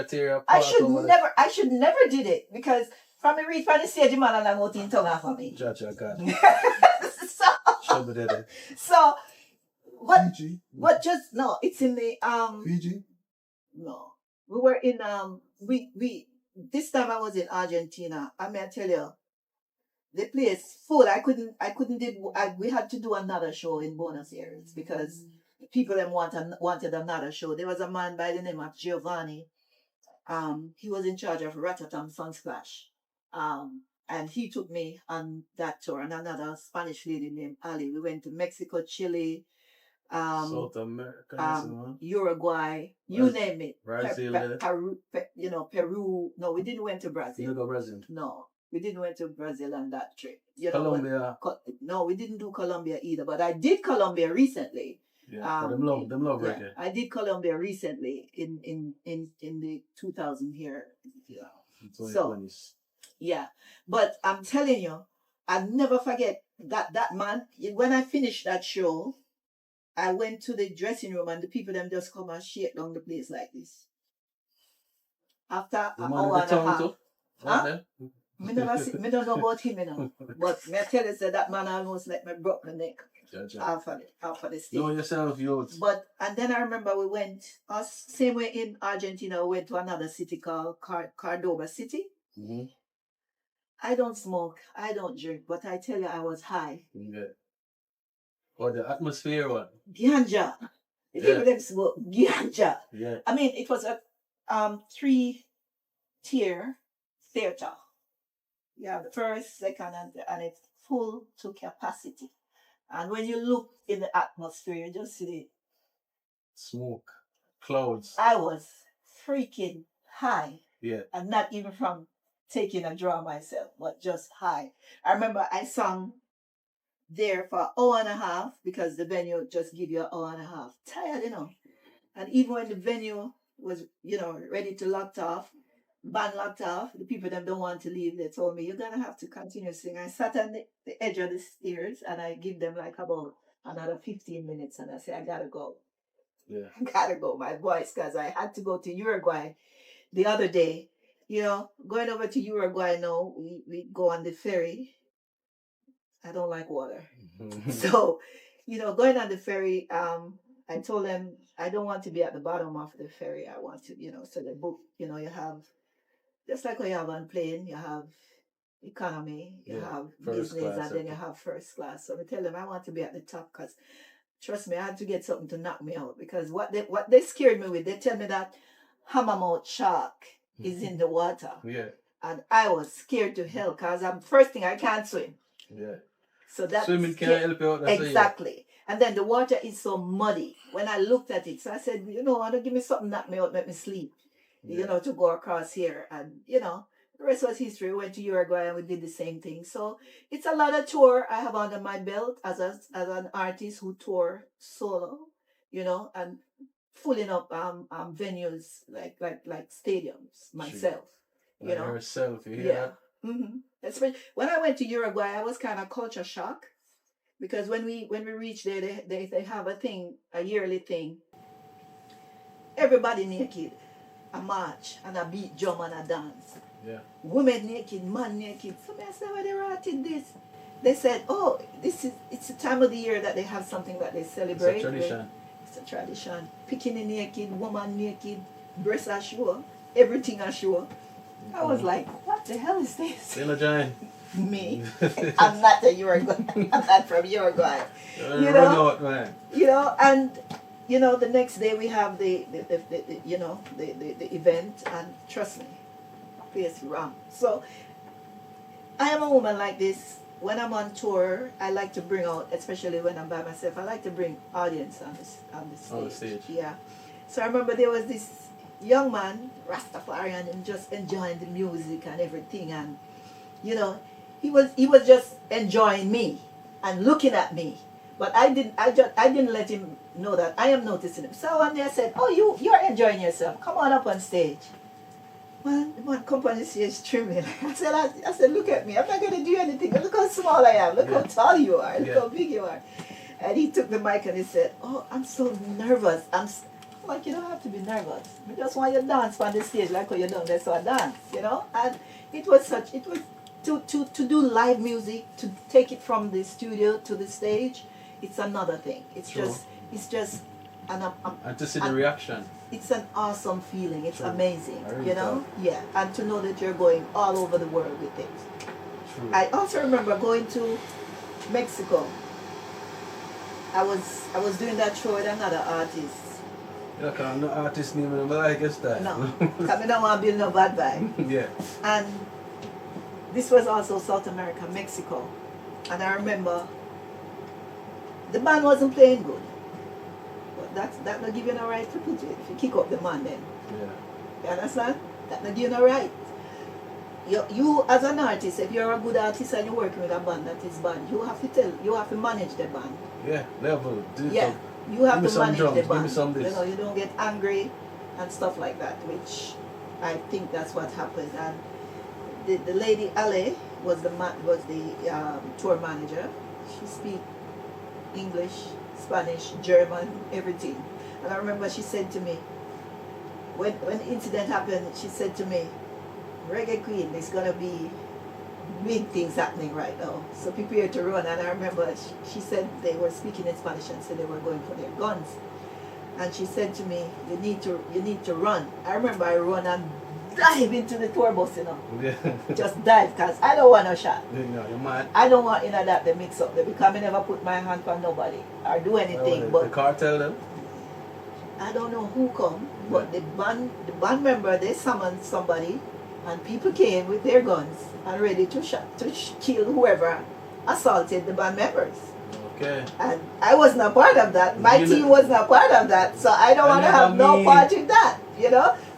I should never did it because from the reach on the stage, the man and I'm out in tongue off of me. So, Fiji. but just no, it's in the Fiji. no, we were in we this time I was in Argentina. I mean, I tell you, the place full. We had to do another show in Buenos Aires because people them wanted another show. There was a man by the name of Giovanni. He was in charge of Ratatam Sunsplash. And he took me on that tour, and another Spanish lady named Ali. We went to Mexico, Chile, South America, Uruguay, you name it. Brazil, Peru. No, we didn't went to Brazil. You go Brazil. No, we didn't went to Brazil on that trip. Colombia. No, we didn't do Colombia either. But I did Colombia recently. Yeah, them love reggae. I did Colombia recently in the 2000 here. Yeah. So. Yeah, but I'm telling you, I'll never forget that man. When I finished that show, I went to the dressing room and the people them just come and shake down the place like this. After an hour and a half. Huh? Me don't know about him, you know. But me tell you, that man almost let me broke my neck. Off of the stage. Know yourself, youth. But and then I remember we went same way in Argentina. We went to another city called Cordoba City. Mm-hmm. I don't smoke, I don't drink, but I tell you, I was high. Yeah. Or the atmosphere, what? Ganja. The people them smoke ganja. Yeah. I mean, it was a 3-tier theater. Yeah, the first, second, and it's full to capacity. And when you look in the atmosphere, you just see the smoke, clouds. I was freaking high. Yeah. And not even from taking a draw myself, but just high. I remember I sung there for an hour and a half because the venue just give you an hour and a half. Tired, you know. And even when the venue was, ready to lock off, band locked off, the people that don't want to leave, they told me, you're going to have to continue singing. I sat on the edge of the stairs and I give them like about another 15 minutes and I say, I got to go. Yeah. I got to go, my voice, because I had to go to Uruguay the other day. Going over to Uruguay now, we go on the ferry. I don't like water. So, going on the ferry, I told them I don't want to be at the bottom of the ferry. I want to, so the book, you have, just like when you have on plane, you have economy, you have business, and then you have first class. So I tell them I want to be at the top because, trust me, I had to get something to knock me out because what they scared me with, they tell me that hammermouth shark is in the water. Yeah. And I was scared to hell because first thing I can't swim. Yeah. So that swimming can't help you out. Exactly. And then the water is so muddy. When I looked at it, so I said, I don't give me something knock me out, let me sleep. Yeah. To go across here. And the rest was history. We went to Uruguay and we did the same thing. So it's a lot of tour I have under my belt as an artist who tour solo, and filling up venues like stadiums myself. Yourself, yeah. Mm-hmm. Especially when I went to Uruguay, I was kind of culture shock because when we reached there, they have a yearly thing. Everybody naked. a march and a beat drum and a dance. Yeah. Women naked, man naked. So I said, where they writing this? They said, oh, it's the time of the year that they have something that they celebrate. It's a tradition. It's a tradition. Bikini naked, woman naked, breasts are sure, everything are sure. I was like, what the hell is this? Still a giant. Me? I'm not a Uruguay. I'm not from Uruguay. Run out, man. And the next day we have the event, and trust me, place wrong. So I am a woman like this. When I'm on tour, I like to bring out, especially when I'm by myself, I like to bring audience on the stage. On the stage. Yeah. So I remember there was this young man, Rastafarian, and just enjoying the music and everything, and he was just enjoying me and looking at me. But I didn't let him know that I am noticing him. So one day I said, oh, you're enjoying yourself. Come on up on stage. Well, the man come on the stage trimming. I said, look at me. I'm not going to do anything. Look how small I am. Look how tall you are. Look how big you are. And he took the mic and he said, oh, I'm so nervous. I'm like, you don't have to be nervous. I just want you to dance on the stage like how you done. That's what I dance, And it was to do live music, to take it from the studio to the stage, it's another thing. It's True. just and to see the reaction. It's an awesome feeling. It's True. amazing, I really thought. Yeah, and to know that you're going all over the world with it. True. I also remember going to Mexico. I was doing that show with another artist. Yeah, because no artist name, but I guess that. No, because I don't want to build no bad vibe. Yeah. And this was also South America, Mexico. And I remember the band wasn't playing good. But that not give you no right to put it if you kick up the man then. Yeah. You understand? That not give you no right. You as an artist, if you're a good artist and you're working with a band that is bad, you have to manage the band. Yeah, level. Yeah. You have Give me to some manage drums, the give me band. some this. You don't get angry and stuff like that, which I think that's what happened. And the lady Ale was the tour manager. She speak English, Spanish, German, everything. And I remember she said to me, when the incident happened, she said to me, Reggae Queen, there's gonna be big things happening right now. So prepare to run. And I remember she said they were speaking in Spanish and said they were going for their guns. And she said to me, you need to run. I remember I run and dive into the tour bus, Yeah. Just dive, because I don't want no shot. You're mad. I don't want that they mix up there, because I never put my hand on nobody or do anything. The cartel them? I don't know who come, but the band member, they summoned somebody, and people came with their guns and ready to kill whoever assaulted the band members. Okay. And I was not part of that. My team was not part of that, so I don't want to have no part in that.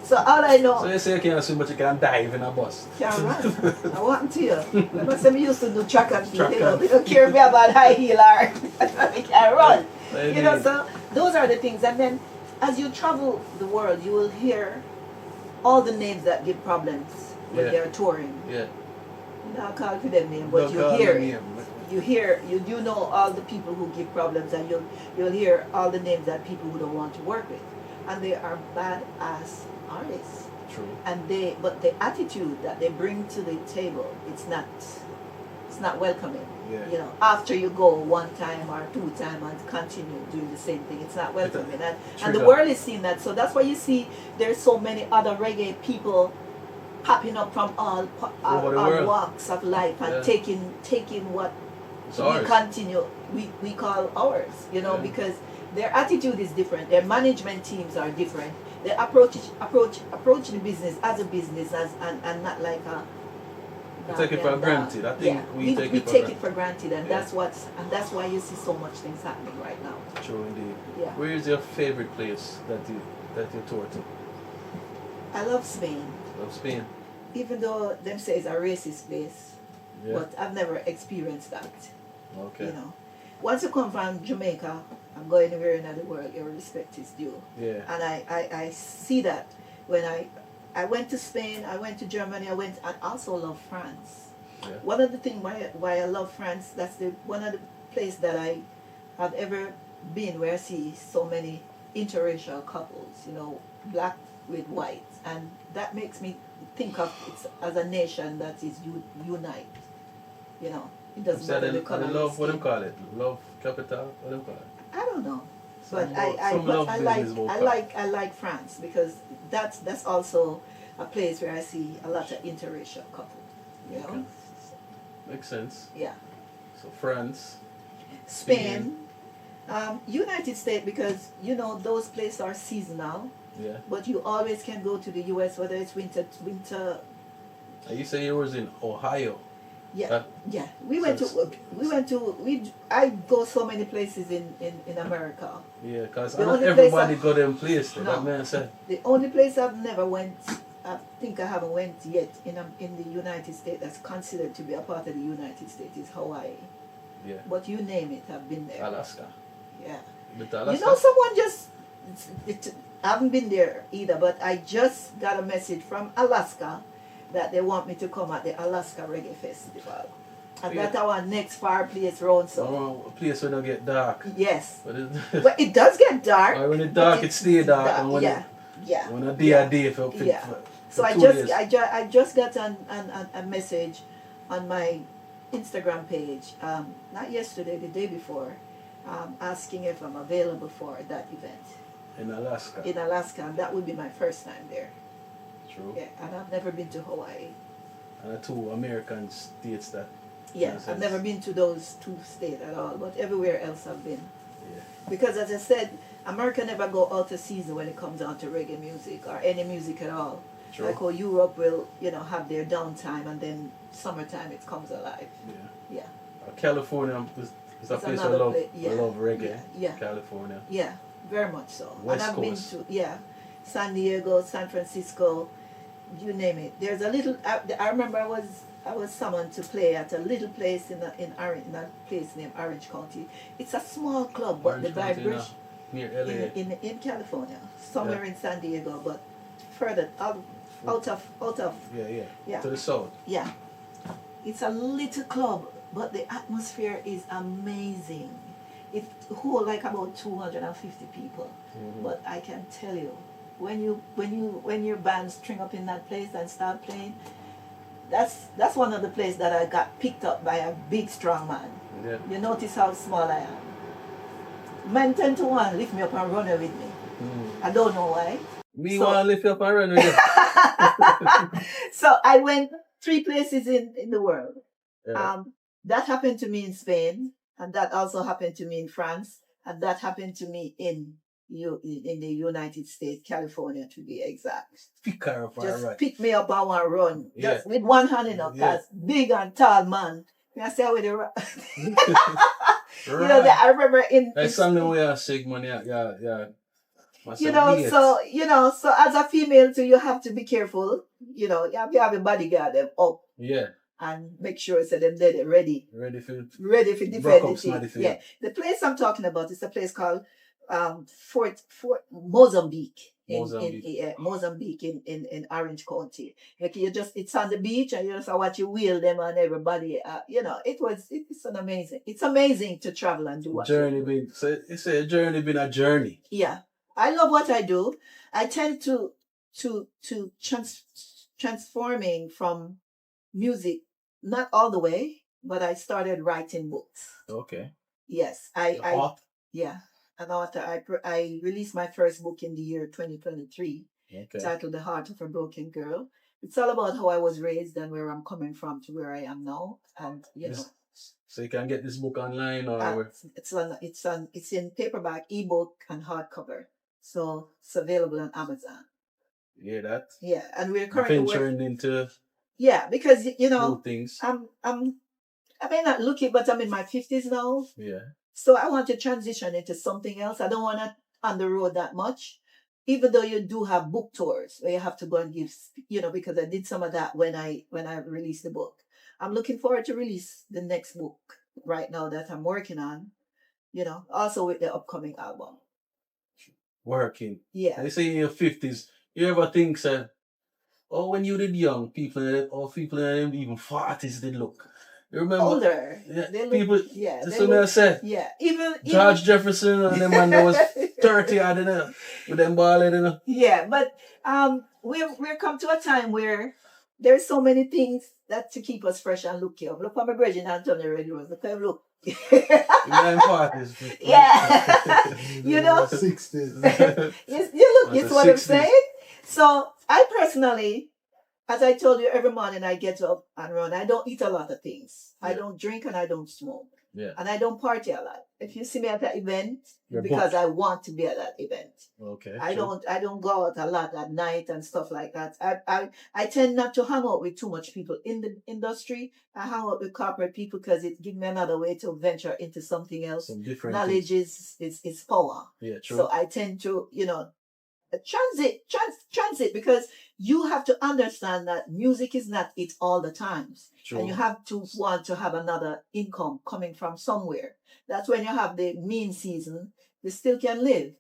So all I know. So you say you can't swim, but you can dive in a bus. Can't run. I want to. Remember, some used to do track and field. Track and They don't care me about high heel or I can't run. Maybe. So those are the things. And then as you travel the world, you will hear all the names that give problems when Yeah. they're touring. Yeah. Not call for them name, but Don't you call hear them it. name. You know all the people who give problems, and you'll hear all the names that people who don't want to work with, and they are badass artists. True. But the attitude that they bring to the table, it's not welcoming. Yeah. After you go one time or two times and continue doing the same thing, it's not welcoming. And the Trigger. world is seeing that, so that's why you see there's so many other reggae people popping up from all Over the world. walks of life and taking what It's we ours. continue we call ours, Yeah. because their attitude is different, their management teams are different, they approach the business as a business and not like a We take it for granted. I think we take it for granted. and that's why you see so much things happening right now. True indeed. Yeah. Where is your favorite place that you tour to? I love Spain, Love Spain. even though them say it's a racist place, Yeah. but I've never experienced that. Okay. Once you come from Jamaica and go anywhere in the world, your respect is due. Yeah. And I see that when I went to Spain, I went to Germany, I also love France. Yeah. One of the things why I love France, that's one of the places that I have ever been where I see so many interracial couples, black with white, and that makes me think of it as a nation that is unite. You know, it doesn't matter the color And of your love, what them skin. call it? Love capital, what them call it? I don't know, but Some, I some but love business about that. I like France because that's also a place where I see a lot of interracial couple. You know, Okay. Makes sense. yeah. So France, Spain, United States, because you know those places are seasonal, yeah. but you always can go to the U.S. whether it's winter. And you say you was in Ohio. Yeah, That- yeah. I go so many places in America. Yeah, because The not only everybody place go them place there. No. That man said. The only place I've never went, I think I haven't went yet in the United States that's considered to be a part of the United States is Hawaii. Yeah. But you name it, I've been there. Alaska. Yeah. But You Alaska. know, someone just, I haven't been there either, but I just got a message from Alaska that they want me to come at the Alaska Reggae Festival. And Yeah. that's our next fireplace round, so. A place where it don't get dark. Yes. But it, But it does get dark. or when it's but dark, it stay dark. And when yeah. Yeah. when a yeah. day for Yeah. So for I 2 just days. I just got a message on my Instagram page, not yesterday, the day before, asking if I'm available for that event in Alaska. in Alaska, and that would be my first time there. True. Yeah, and I've never been to Hawaii. And the 2 American states that. Yeah, makes I've sense. never been to those 2 states at all, but everywhere else I've been. Yeah. Because as I said, America never go out of season when it comes down to reggae music or any music at all. True. Like how Europe will, have their downtime and then summertime it comes alive. Yeah. Yeah. California is a It's place I another love. pla- yeah. I love reggae. Yeah. California. Yeah, very much so. West and I've Coast. been to San Diego, San Francisco, you name it. There's a little. I remember I was summoned to play at a little place in a place named Orange County. It's a small club, but Orange the County, vibration near LA. in California, somewhere in San Diego, but further out of Yeah. To the south. yeah. It's a little club, but the atmosphere is amazing. It holds like about 250 people. Mhm. But I can tell you, when your band string up in that place and start playing, that's one of the places that I got picked up by a big strong man. Yeah. You notice how small I am. Man 10 to 1 lift me up and run with me. Mm. I don't know why. Me So- want to lift you up and run with you. So I went 3 places in the world. Yeah. That happened to me in Spain, and that also happened to me in France, and that happened to me in the United States, California to be exact. Pick her up and Just run. pick me up and one run, Yeah. just with one hand in up, Yeah. cause big and tall man. I say with the Right. I remember in That song the way I sing, man. Yeah. Must you have know, beat. so as a female too, you have to be careful. You have to have a bodyguard them up Yeah. and make sure so them they're ready Ready for to defend Broke the up somebody thing. for you. Yeah, the place I'm talking about is a place called Fort Mozambique. Mozambique in Orange County. Like it's on the beach and you just watch you wheel them and everybody. It's amazing to travel and do what you journey do. been. So it's a journey been a journey. Yeah, I love what I do. I tend to transforming from music, not all the way, but I started writing books. Okay. Yes, yeah, an author. I released my first book in the year 2023, Okay. titled "The Heart of a Broken Girl." It's all about how I was raised and where I'm coming from to where I am now, and So you can get this book online or where? it's in paperback, ebook, and hardcover. So it's available on Amazon. You hear that? Yeah, and we're currently Venturing into because new things. I may not look it, but I'm in my 50s now. Yeah. So I want to transition into something else. I don't want to on the road that much, even though you do have book tours where you have to go and give, because I did some of that when I released the book. I'm looking forward to release the next book right now that I'm working on, also with the upcoming album. Working. Yeah. They say in your 50s, you ever think, when you did young, people in them even 40s did look. You remember? older. Yeah, They look, people. yeah, That's they what I look, said. yeah. Even George Jefferson and them man that was 30 odd, you know, with them ball head, you know. yeah, but we're come to a time where there's so many things that to keep us fresh and look young. Look at my Bridget Anthony Red Rose. Look at him look. You know, in parties. Yeah. You know, 60s. you look, That's it's the what I'm 60s. saying. So I personally, as I told you, every morning I get up and run. I don't eat a lot of things. I Yeah. don't drink and I don't smoke. Yeah. And I don't party a lot. If you see me at that event, You're because booked. I want to be at that event. Okay. I true. don't go out a lot at night and stuff like that. I tend not to hang out with too much people in the industry. I hang out with corporate people because it gives me another way to venture into something else. Some different Knowledge things. is power. Yeah, true. So I tend to, transit because you have to understand that music is not it all the times. True. And you have to want to have another income coming from somewhere. That's when you have the mean season, you still can live.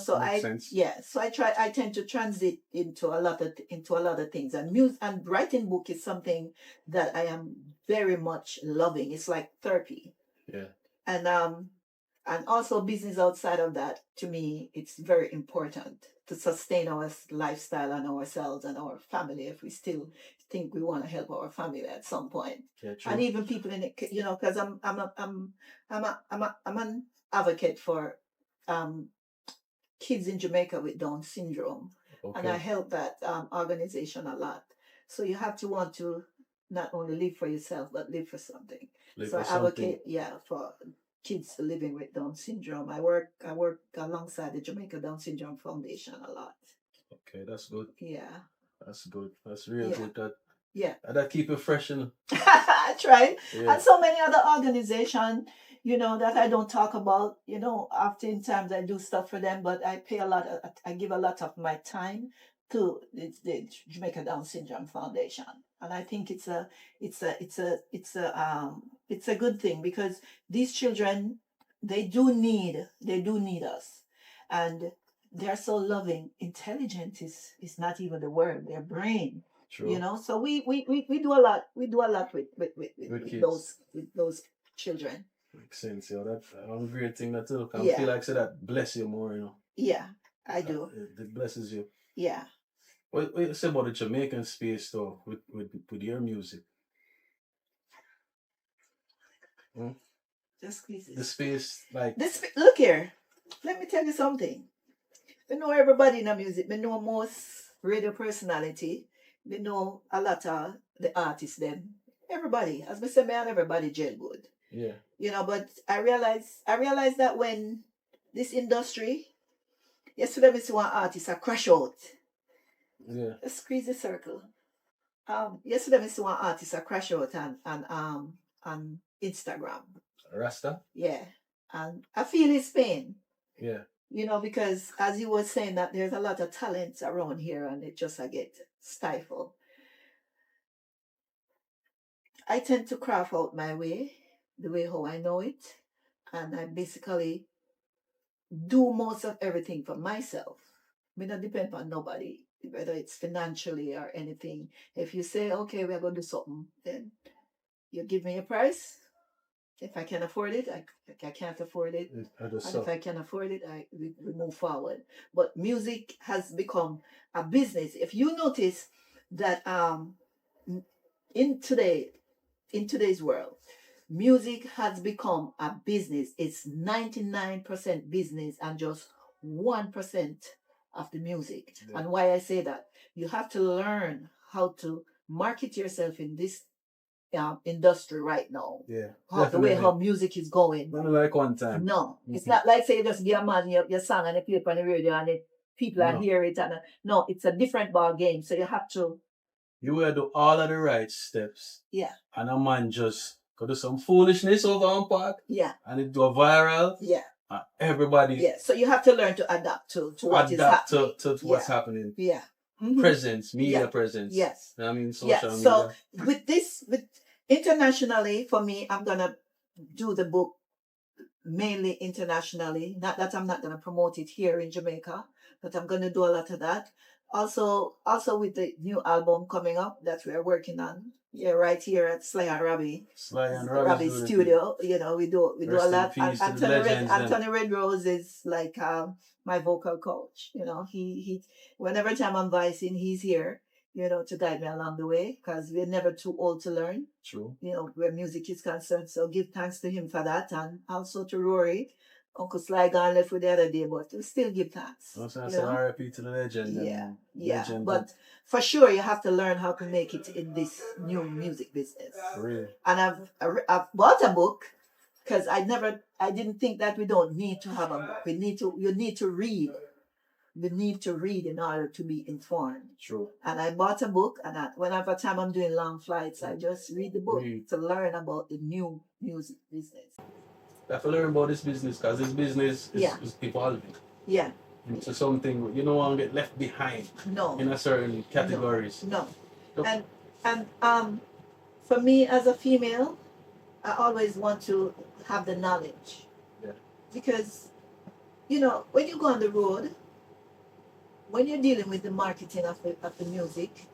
So Makes sense. so I tend to transit into a lot of things. And and writing book is something that I am very much loving. It's like therapy. Yeah. And also business outside of that, to me, it's very important to sustain our lifestyle and ourselves and our family if we still think we want to help our family at some point. Yeah, true. And even people in it, because I'm an advocate for kids in Jamaica with Down syndrome, and I Okay. help that organization a lot. So you have to want to not only live for yourself but live for something. Live So for I advocate, something. for kids living with Down syndrome. I work alongside the Jamaica Down Syndrome Foundation a lot. Okay, that's good. Yeah. That's good. That's real Yeah. good. Yeah. That keep it fresh, you know. I try. Yeah. And so many other organizations, that I don't talk about. Oftentimes I do stuff for them, but I give a lot of my time to the Jamaica Down Syndrome Foundation. And I think it's a good thing because these children, they do need us. And they're so loving. Intelligent is not even the word, their brain. True. So we do a lot with kids. those children. Makes sense, yo. That I'm a great thing that too. I Yeah. feel like say that bless you more, you know. Yeah, I do. It blesses you. Yeah. What you say about the Jamaican space though with your music? Hmm? Just squeeze The it. space like Look here. Let me tell you something. We know everybody in the music. We know most radio personality. We know a lot of the artists them. Everybody. As we say, me and everybody jail good. yeah. But I realized that when this industry, yesterday I saw one artist crash out. Yeah. Let's squeeze the circle. Yesterday I saw one artist crash out on Instagram. Rasta? Yeah. And I feel his pain. Yeah. Because as you were saying that there's a lot of talents around here and it just get stifled. I tend to craft out my way, the way how I know it. And I basically do most of everything for myself. I don't depend on nobody, whether it's financially or anything. If you say, okay, we're going to do something, then you give me a price. If I can afford it, I can't afford it. And if I can afford it, we move forward. But music has become a business. If you notice that in today's world, music has become a business. It's 99% business and just 1% of the music. Yeah. And why I say that, you have to learn how to market yourself in this industry right now. Yeah. The way how music is going. Not like one time. No. It's not like say you just give a man your song and you play it on the radio and people are hear it. No, it's a different ball game. So you have to. You will do all of the right steps. Yeah. And a man just go do some foolishness over on park. Yeah. And it go viral. Yeah. And everybody. Yeah. So you have to learn to adapt to what is happening. to what's happening. Yeah. Mm-hmm. Presence, media presence. Yes. I mean, social media. So with internationally, for me, I'm gonna do the book mainly internationally. Not that I'm not gonna promote it here in Jamaica, but I'm gonna do a lot of that. Also with the new album coming up that we're working on. Yeah, right here at Sly and Robbie. Sly and Robbie's doing it. Studio. You know, we do Rest a in lot. peace to the legends. Anthony Redrose is like my vocal coach. You know, he whenever time I'm voicing, he's here. You know, to guide me along the way because we're never too old to learn. True. You know, where music is concerned. So give thanks to him for that, and also to Rory. Uncle Sly gone left with the other day, but we still give thanks. Also, I you say know? RIP to the legend. Yeah, yeah. But for sure, you have to learn how to make it in this new music business. Really? And I've bought a book because I didn't think that we don't need to have a book. You need to read. We need to read in order to be informed. True. And I bought a book, and whenever time I'm doing long flights, I just read the book to learn about the new music business. You have to learn about this business because this business is evolving. Yeah. Into something you don't want to get left behind. No. In a certain categories. No. And for me as a female, I always want to have the knowledge. Yeah. Because, you know, when you go on the road, when you're dealing with the marketing of the music,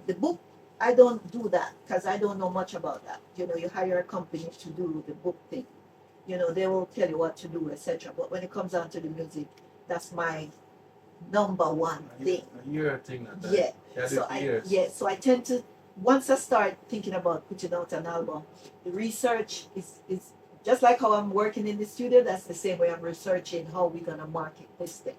the book, I don't do that because I don't know much about that. You know, you hire a company to do the book thing. You know, they will tell you what to do, etc. But when it comes down to the music, that's my number one thing. Your thing. Yeah. So I tend to, once I start thinking about putting out an album, the research is just like how I'm working in the studio. That's the same way I'm researching how we're gonna market this thing,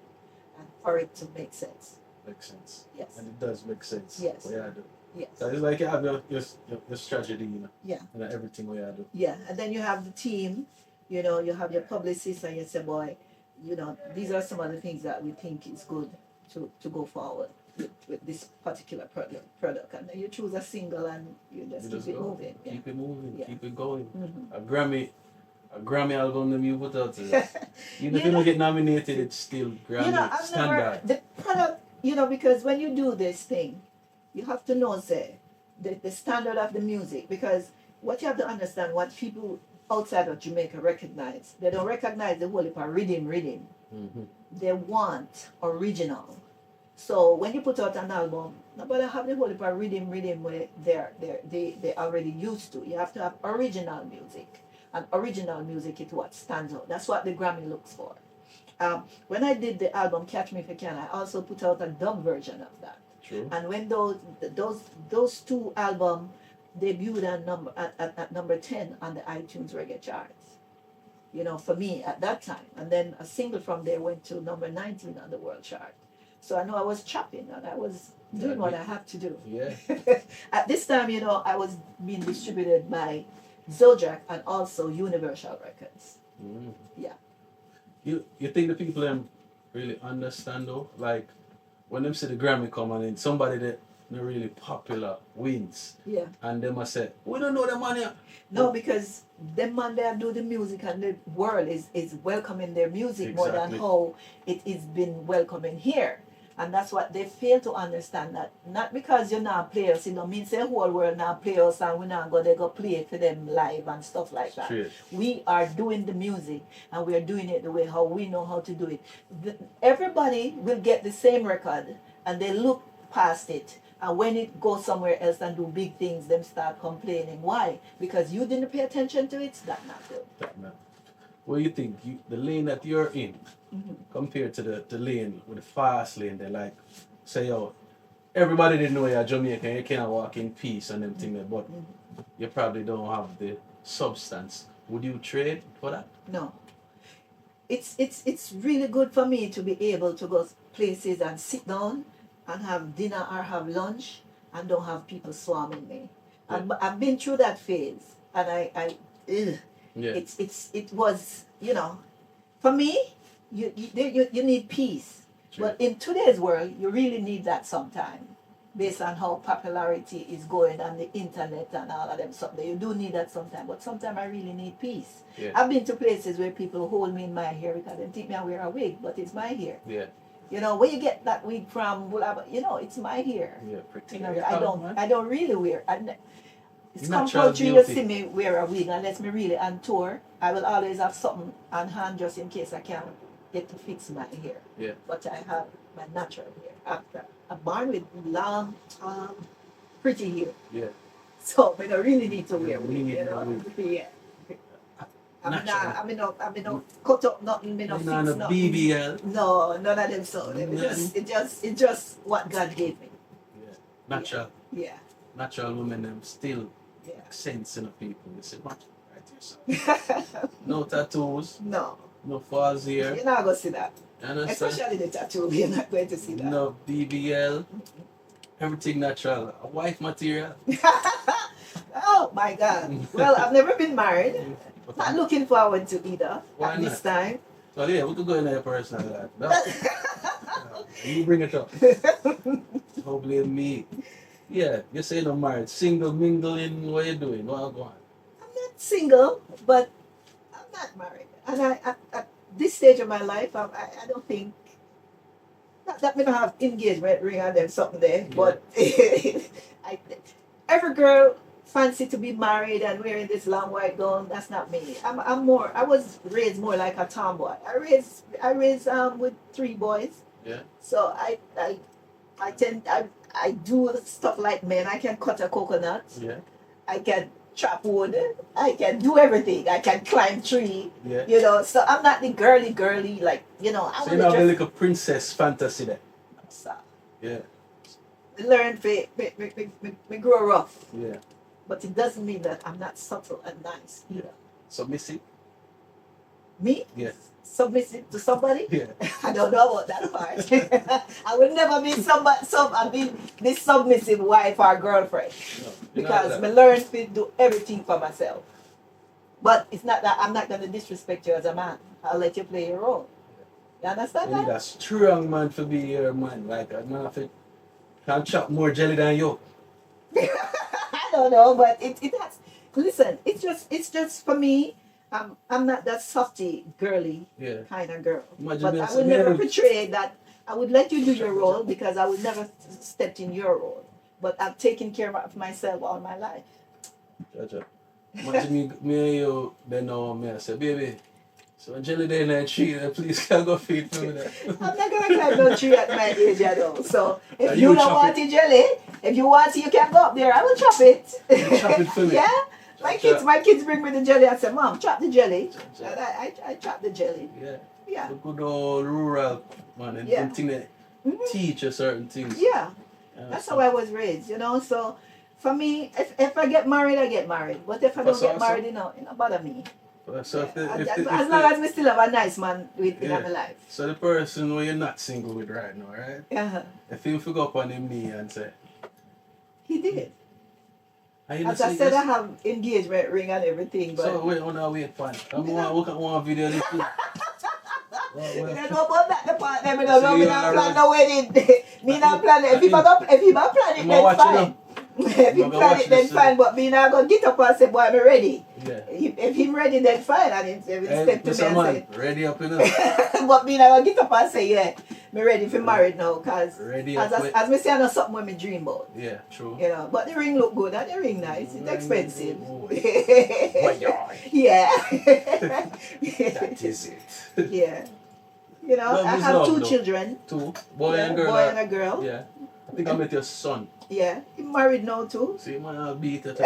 and for it to make sense. Makes sense. Yes. And it does make sense. Yes. What you do. Yes. So it's like you have your strategy, you know. Yeah. And everything what you do. Yeah, and then you have the team. You know, you have your publicist, and you say, boy, you know, these are some of the things that we think is good to go forward with this particular product. And then you choose a single and you just keep it moving. Yeah. Keep it moving, Yeah. keep it going. Mm-hmm. A Grammy album that you put out there. Even if you don't get nominated, it's still Grammy You know, I've standard. the product, you know, because when you do this thing, you have to know, say, the standard of the music. Because what you have to understand, what people outside of Jamaica recognize, they don't recognize the whole heap of rhythm. Mm-hmm. They want original. So when you put out an album, nobody have the whole heap of rhythm where they already used to. You have to have original music. And original music is what stands out. That's what the Grammy looks for. When I did the album Catch Me If You Can, I also put out a dub version of that. True. And when those two albums debuted at number 10 on the iTunes reggae charts, you know, for me at that time. And then a single from there went to number 19 on the world chart. So I know I was chopping and I was doing what I had to do. Yeah. At this time, you know, I was being distributed by Zodiac and also Universal Records. Mm. Yeah. You think the people really understand though? Like when them see the Grammy come and then somebody that not really popular wins. Yeah. And they must say, we don't know the money. No, because them man there do the music and the world is welcoming their music more than how it is been welcoming here. And that's what they fail to understand, that not because you're not players, you know, means the whole world now play us and we're not going to go play it for them live and stuff like that. Straight. We are doing the music and we are doing it the way how we know how to do it. Everybody will get the same record and they look past it. And when it goes somewhere else and do big things, them start complaining. Why? Because you didn't pay attention to it? That's not good. What do you think? The lane that you're in, compared to the lane with the fast lane, they're like, say, yo, everybody didn't know you're Jamaican, you can't walk in peace and them things, but you probably don't have the substance. Would you trade for that? No. It's really good for me to be able to go places and sit down and have dinner or have lunch and don't have people swarming me. Yeah. I've been through that phase and it was, you know, for me, you need peace. True. But in today's world, you really need that sometime, based on how popularity is going on the internet and all of them stuff. You do need that sometime, but sometimes I really need peace. Yeah. I've been to places where people hold me in my hair because they think me I wear a wig, but it's my hair. Yeah. You know, where you get that wig from, you know, it's my hair. Yeah, pretty. You know, I don't really wear. It's Natural compulsory you beauty. see me wear a wig unless me really on tour. I will always have something on hand just in case I can't get to fix my hair. Yeah. But I have my natural hair. I'm born with long, pretty hair. Yeah. So I don't really need to wear You wig, need you no know. wig. Yeah. Natural. I mean, no cut up nothing, I mean, no You fix know, the nothing. BBL. No, none of them. So it just what God gave me. Yeah. Natural. Yeah, Natural women them still yeah. sense in the people. They say, "Match right yourself." No tattoos, No, no falls here. you're not gonna see that. You understand? Especially the tattoo, you're not going to see that. No BBL. Everything natural. A white material. Oh my God. Well, I've never been married. Not looking forward to either Why at this not? time. So yeah, we could go into your personal life. No. You bring it up. Don't blame me. Yeah, you say no married. Single, mingling, what you doing? What go on? I'm not single, but I'm not married. And at this stage of my life, I don't think that we don't have engagement ring and then something there. Yeah. But every girl fancy to be married and wearing this long white gown. That's not me. I'm more. I was raised more like a tomboy. I raised with 3 boys. Yeah. So I do stuff like men. I can cut a coconut. Yeah. I can chop wood. I can do everything. I can climb tree. Yeah. You know, so I'm not the girly like, you know. I So you wanna have a little princess fantasy there. so, Yeah. I learned me grow rough. Yeah. But it doesn't mean that I'm not subtle and nice either. Submissive. Me? Yeah. Submissive to somebody? Yeah. I don't know about that part. I would never be this submissive wife or girlfriend. No, Because I learned to do everything for myself. But it's not that I'm not going to disrespect you as a man. I'll let you play your role. You understand You need that? a strong man to be your man. Like a man that can chop more jelly than you. I don't know, but it has. Listen, it's just for me. I'm not that softy, girly Yeah. kind of girl. Imagine But me I as would a never girl. portray that. I would let you do your role because I would never step in your role. But I've taken care of myself all my life. Jaja. Imagine me and you, then now me I say, baby, so jelly day in that tree, please can go feed me with that. I'm not gonna climb no tree at my age at all. So if And you you don't chop want the jelly, if you want it, you can go up there. I will chop it. You chop it for me. Yeah. Chop. My kids bring me the jelly. I say, Mom, chop the jelly. Chop. And I chop the jelly. Yeah. Yeah. The good old rural man and Yeah. thing that teach you certain things. Yeah. That's how I was raised, you know. So for me, if I get married, I get married. But if I don't get married, it don't bother me. So As long as we still have a nice man in my life. So the person who you're not single with right now, right? Uh-huh. If you go up on him knee and say, He did. "Are you As not I said, serious?" I have engagement ring and everything, but So wait for it. I'm gonna look at one video this week. you know about that part. Me don't So know. Me you not are plan right. no wedding. Me not plan it. If he plan it, I'm then watching fine. them. If he I'm gonna plan watch it, then this, fine. But me not gonna get up and say, boy, I'm ready. Yeah. If him ready, then fine. And if he step to me Mr. and Man, say, ready up in there. but me not gonna get up and say, yeah, me ready for married now. Cause Ready as up with- me say, I know something when me dream about. Yeah, true. You know, but the ring look good and the ring nice. It's expensive. Yeah. Yeah. That is it. Yeah. You know, Love I is have love, 2 though. children. 2 boy Yeah, and girl. boy and a girl. Yeah. I think I met your son. Yeah. He married now too. See, man, I'll beat it.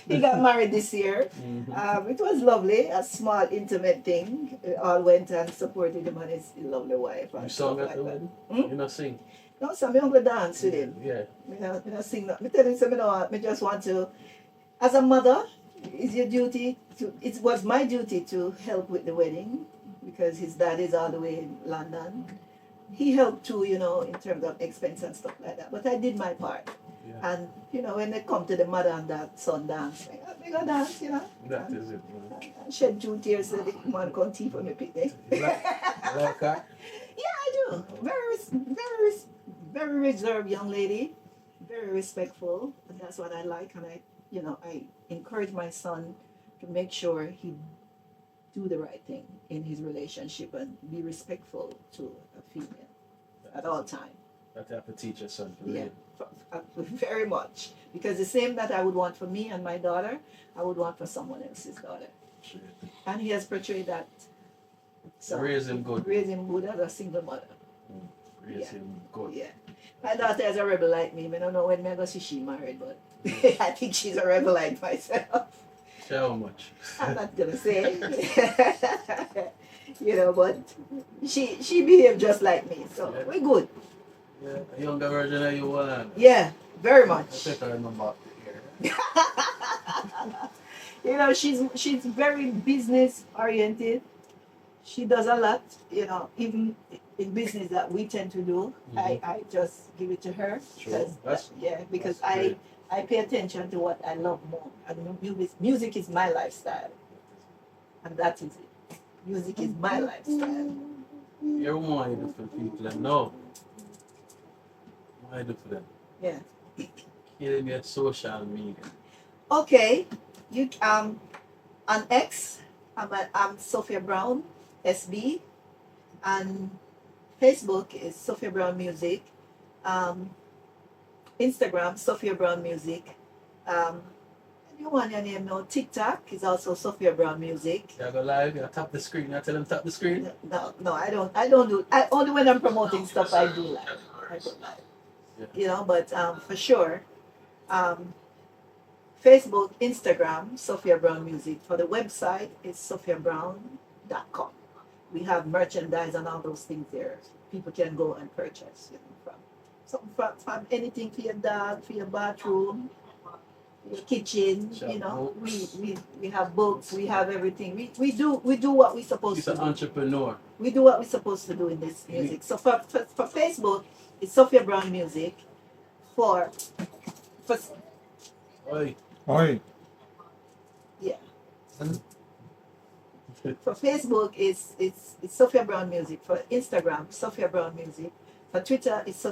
He got married this year. It was lovely, a small, intimate thing. We all went and supported him and his lovely wife. You And saw stuff me at like the that. wedding? Hmm? You not sing? No, so I'm going to dance with him. Yeah. Me not sing. Me tell him, so me just want to, as a mother, it's your duty to, it was my duty to help with the wedding because his dad is all the way in London. He helped too, you know, in terms of expense and stuff like that. But I did my part. Yeah. And, you know, when they come to the mother and that son dance, I go dance, you know. That is it, man. I shed 2 tears so the man come tea for me picnic. You like her? Yeah, I do. Very reserved young lady, very respectful, and that's what I like. And I encourage my son to make sure he do the right thing in his relationship and be respectful to a female at all times. That type of teacher, son. For Yeah, real. very much. Because the same that I would want for me and my daughter, I would want for someone else's daughter. Shit. And he has portrayed that. So raise him good. Raise him good as a single mother. Raise him good. Yeah. My daughter is a rebel like me. I don't know when I go see she married, but I think she's a rebel like myself. Share how much? I'm not gonna say. But she behaved just like me, so Yeah. we're good. Yeah, a younger version of you want. Yeah, very I much. think I remember. She's very business oriented. She does a lot, even in business that we tend to do. I just give it to her. Sure. Because That's great. I pay attention to what I love more. And music is my lifestyle. And that is it. Music is my lifestyle. You're more you do for people and no. What I do for them? Yeah. Killing your social media. Okay. You on X, I'm Sophia Brown, SB, and Facebook is Sophia Brown Music. Instagram, Sophia Brown Music. You want your name now? TikTok is also Sophia Brown Music. You go live, you tap the screen, you tell them tap the screen. No, I don't do. Only when I'm promoting stuff I do live. I do live. Yeah. But for sure, Facebook, Instagram, Sophia Brown Music. For the website, it's sophiabrown.com. We have merchandise and all those things there. People can go and purchase, from anything for your dog, for your bathroom, your kitchen. We have books, we have everything. We do what we're supposed She's to an do. entrepreneur. We do what we're supposed to do in this music. So for Facebook, it's Sophia Brown Music. For Oi. yeah. For Facebook, it's Sophia Brown Music. For Instagram, Sophia Brown Music. For Twitter, it's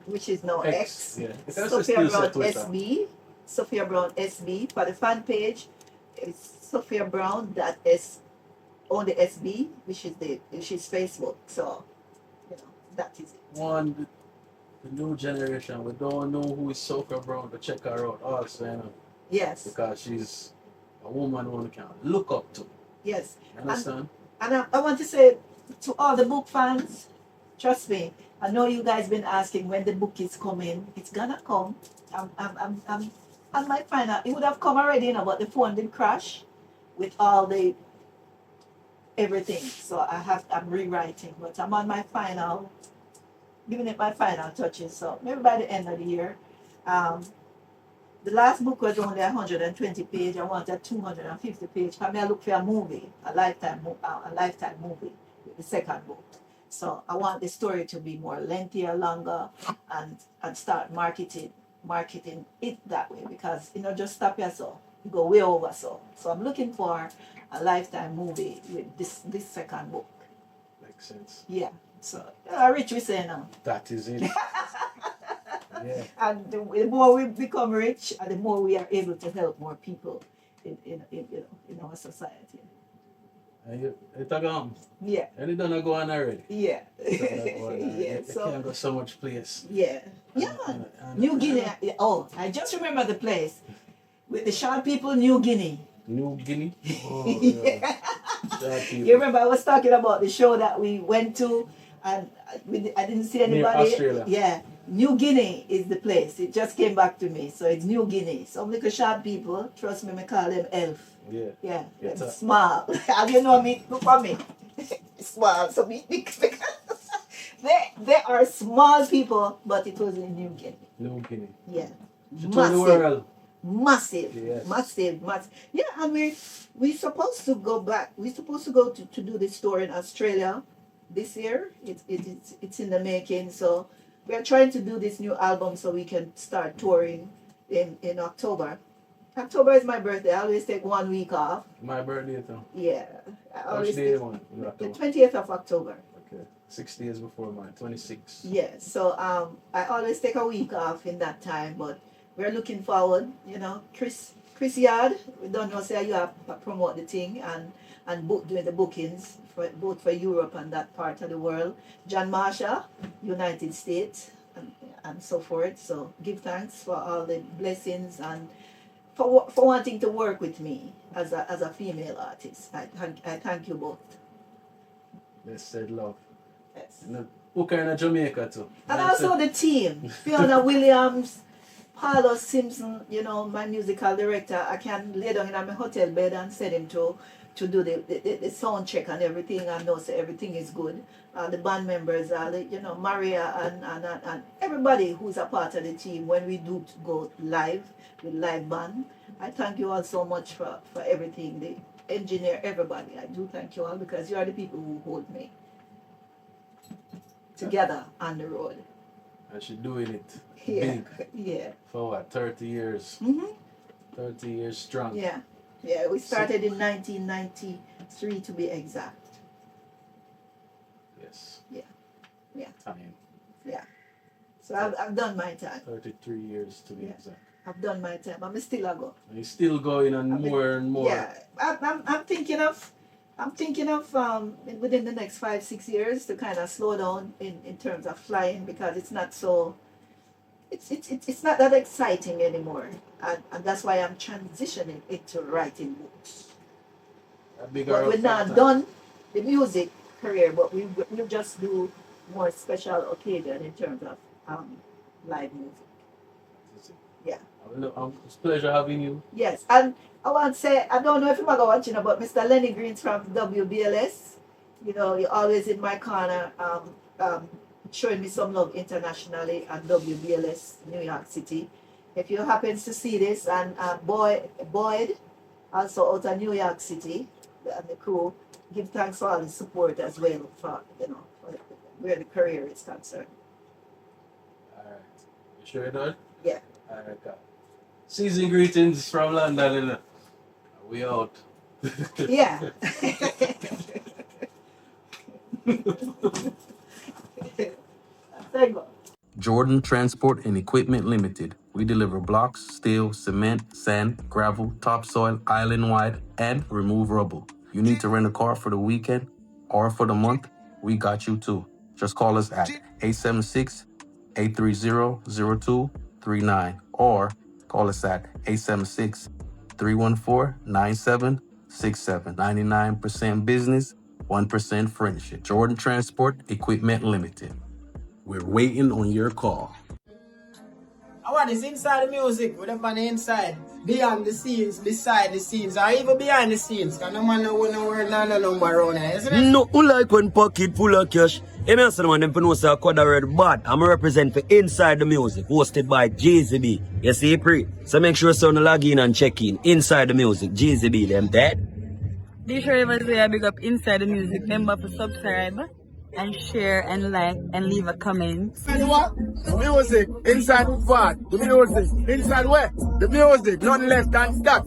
which is now X. Yeah. Sophia Brown SB. Sophia Brown SB. For the fan page, it's Sophia Brown on the SB, which is Facebook. So, that is it. One, the new generation, we don't know who is Sophia Brown, but check her out also, Yes. because she's a woman who we can look up to. Yes. You understand? And I want to say to all the book fans, trust me, I know you guys been asking when the book is coming. It's gonna come. I might find out. It would have come already, but the phone did crash with all the everything. So I'm rewriting, but I'm on my giving it my final touches. So maybe by the end of the year. The last book was only 120 pages. I wanted 250 pages. I look for a movie, a lifetime movie with the second book. So I want the story to be more lengthier, longer, and start marketing it that way, because just stop here so you go way over so. So I'm looking for a lifetime movie with this second book. Makes sense. Yeah. So rich we say now. That is it. Yeah. And the more we become rich, and the more we are able to help more people in our society. And you talk on. Yeah. And you don't go on already. Yeah. You So can't go so much place. yeah. Yeah. New Guinea. Oh, I just remember the place with the short people. New Guinea. New Guinea. Oh, Yeah. Short people. You remember I was talking about the show that we went to, and I didn't see anybody. Australia. Yeah. New Guinea is the place. It just came back to me. So it's New Guinea. Some little short people, trust me, I call them elf. Yeah. Yeah. Yeah, Them small. How do you know me? Look at me. Small. So me they are small people, but it was in New Guinea. New Guinea. Yeah. She told the world. Massive. Yes. Massive. Yeah, and we supposed to go back. We're supposed to go to do this tour in Australia this year. It's in the making. So we're trying to do this new album so we can start touring in October. October is my birthday. I always take 1 week off. My birthday too. Yeah. Which day one? The 20th of October. Okay. 6 days before mine. 26. Yeah. So I always take a week off in that time, but we're looking forward. Chris Yard, we don't know say you have to promote the thing and doing the bookings for both for Europe and that part of the world. John Marsha, United States, and so forth. So give thanks for all the blessings and for wanting to work with me as a female artist. I thank you both. They said love. Yes. Booker in Jamaica too. And also the team. Fiona Williams, Paulo Simpson, you know, my musical director. I can lay down in my hotel bed and send him to do the sound check and everything and know so everything is good. The band members, you know, Maria and everybody who's a part of the team when we do go live with live band. I thank you all so much for everything. The engineer, everybody. I do thank you all because you are the people who hold me together on the road. And she's doing it Yeah. big. Yeah. For what, 30 years? Mm-hmm. 30 years strong. Yeah. Yeah. We started in 1993 to be exact. Yes. Yeah. Yeah. Time. Yeah. So I've done my time. 33 years to be Yeah. exact. I've done my time. I'm still a go. And you're still going on more and more. Yeah. I'm thinking of within the next 5-6 years to kind of slow down in terms of flying because it's not so it's not that exciting anymore, and that's why I'm transitioning into writing books. But we're not done the music career, but we just do more special occasion in terms of live music. Yeah. It's a pleasure having you. Yes, and I want to say, I don't know if you're watching, but Mr. Lenny Greens from WBLS, you know, you're always in my corner, showing me some love internationally and WBLS, New York City. If you happen to see this, and Boyd, also out of New York City, and the crew, give thanks for all the support as well for, you know, for where the career is concerned. All right. You sure you're done? Yeah. All right, God. Season greetings from London. And we out. Yeah. Jordan Transport and Equipment Limited. We deliver blocks, steel, cement, sand, gravel, topsoil, island-wide, and remove rubble. You need to rent a car for the weekend or for the month? We got you too. Just call us at 876-830-0239 or call us at 876-314-9767. 99% business, 1% friendship. Jordan Transport Equipment Limited. We're waiting on your call. I want is inside the music, whatever on the inside, beyond the scenes, beside the scenes, or even behind the scenes. Because no man no word no number around here, isn't it? No, like when pocket full of cash. I mean, some of them know say Quad Red, but I'm represent for Inside the Music, hosted by JZB. You see, pre. So make sure you log in and check in. Inside the Music, JZB, them dead. Be sure you say I big up Inside the Music. Remember to subscribe and share and like and leave a comment. Inside what? The music. Inside what? The music. Inside where? The music. None less than that.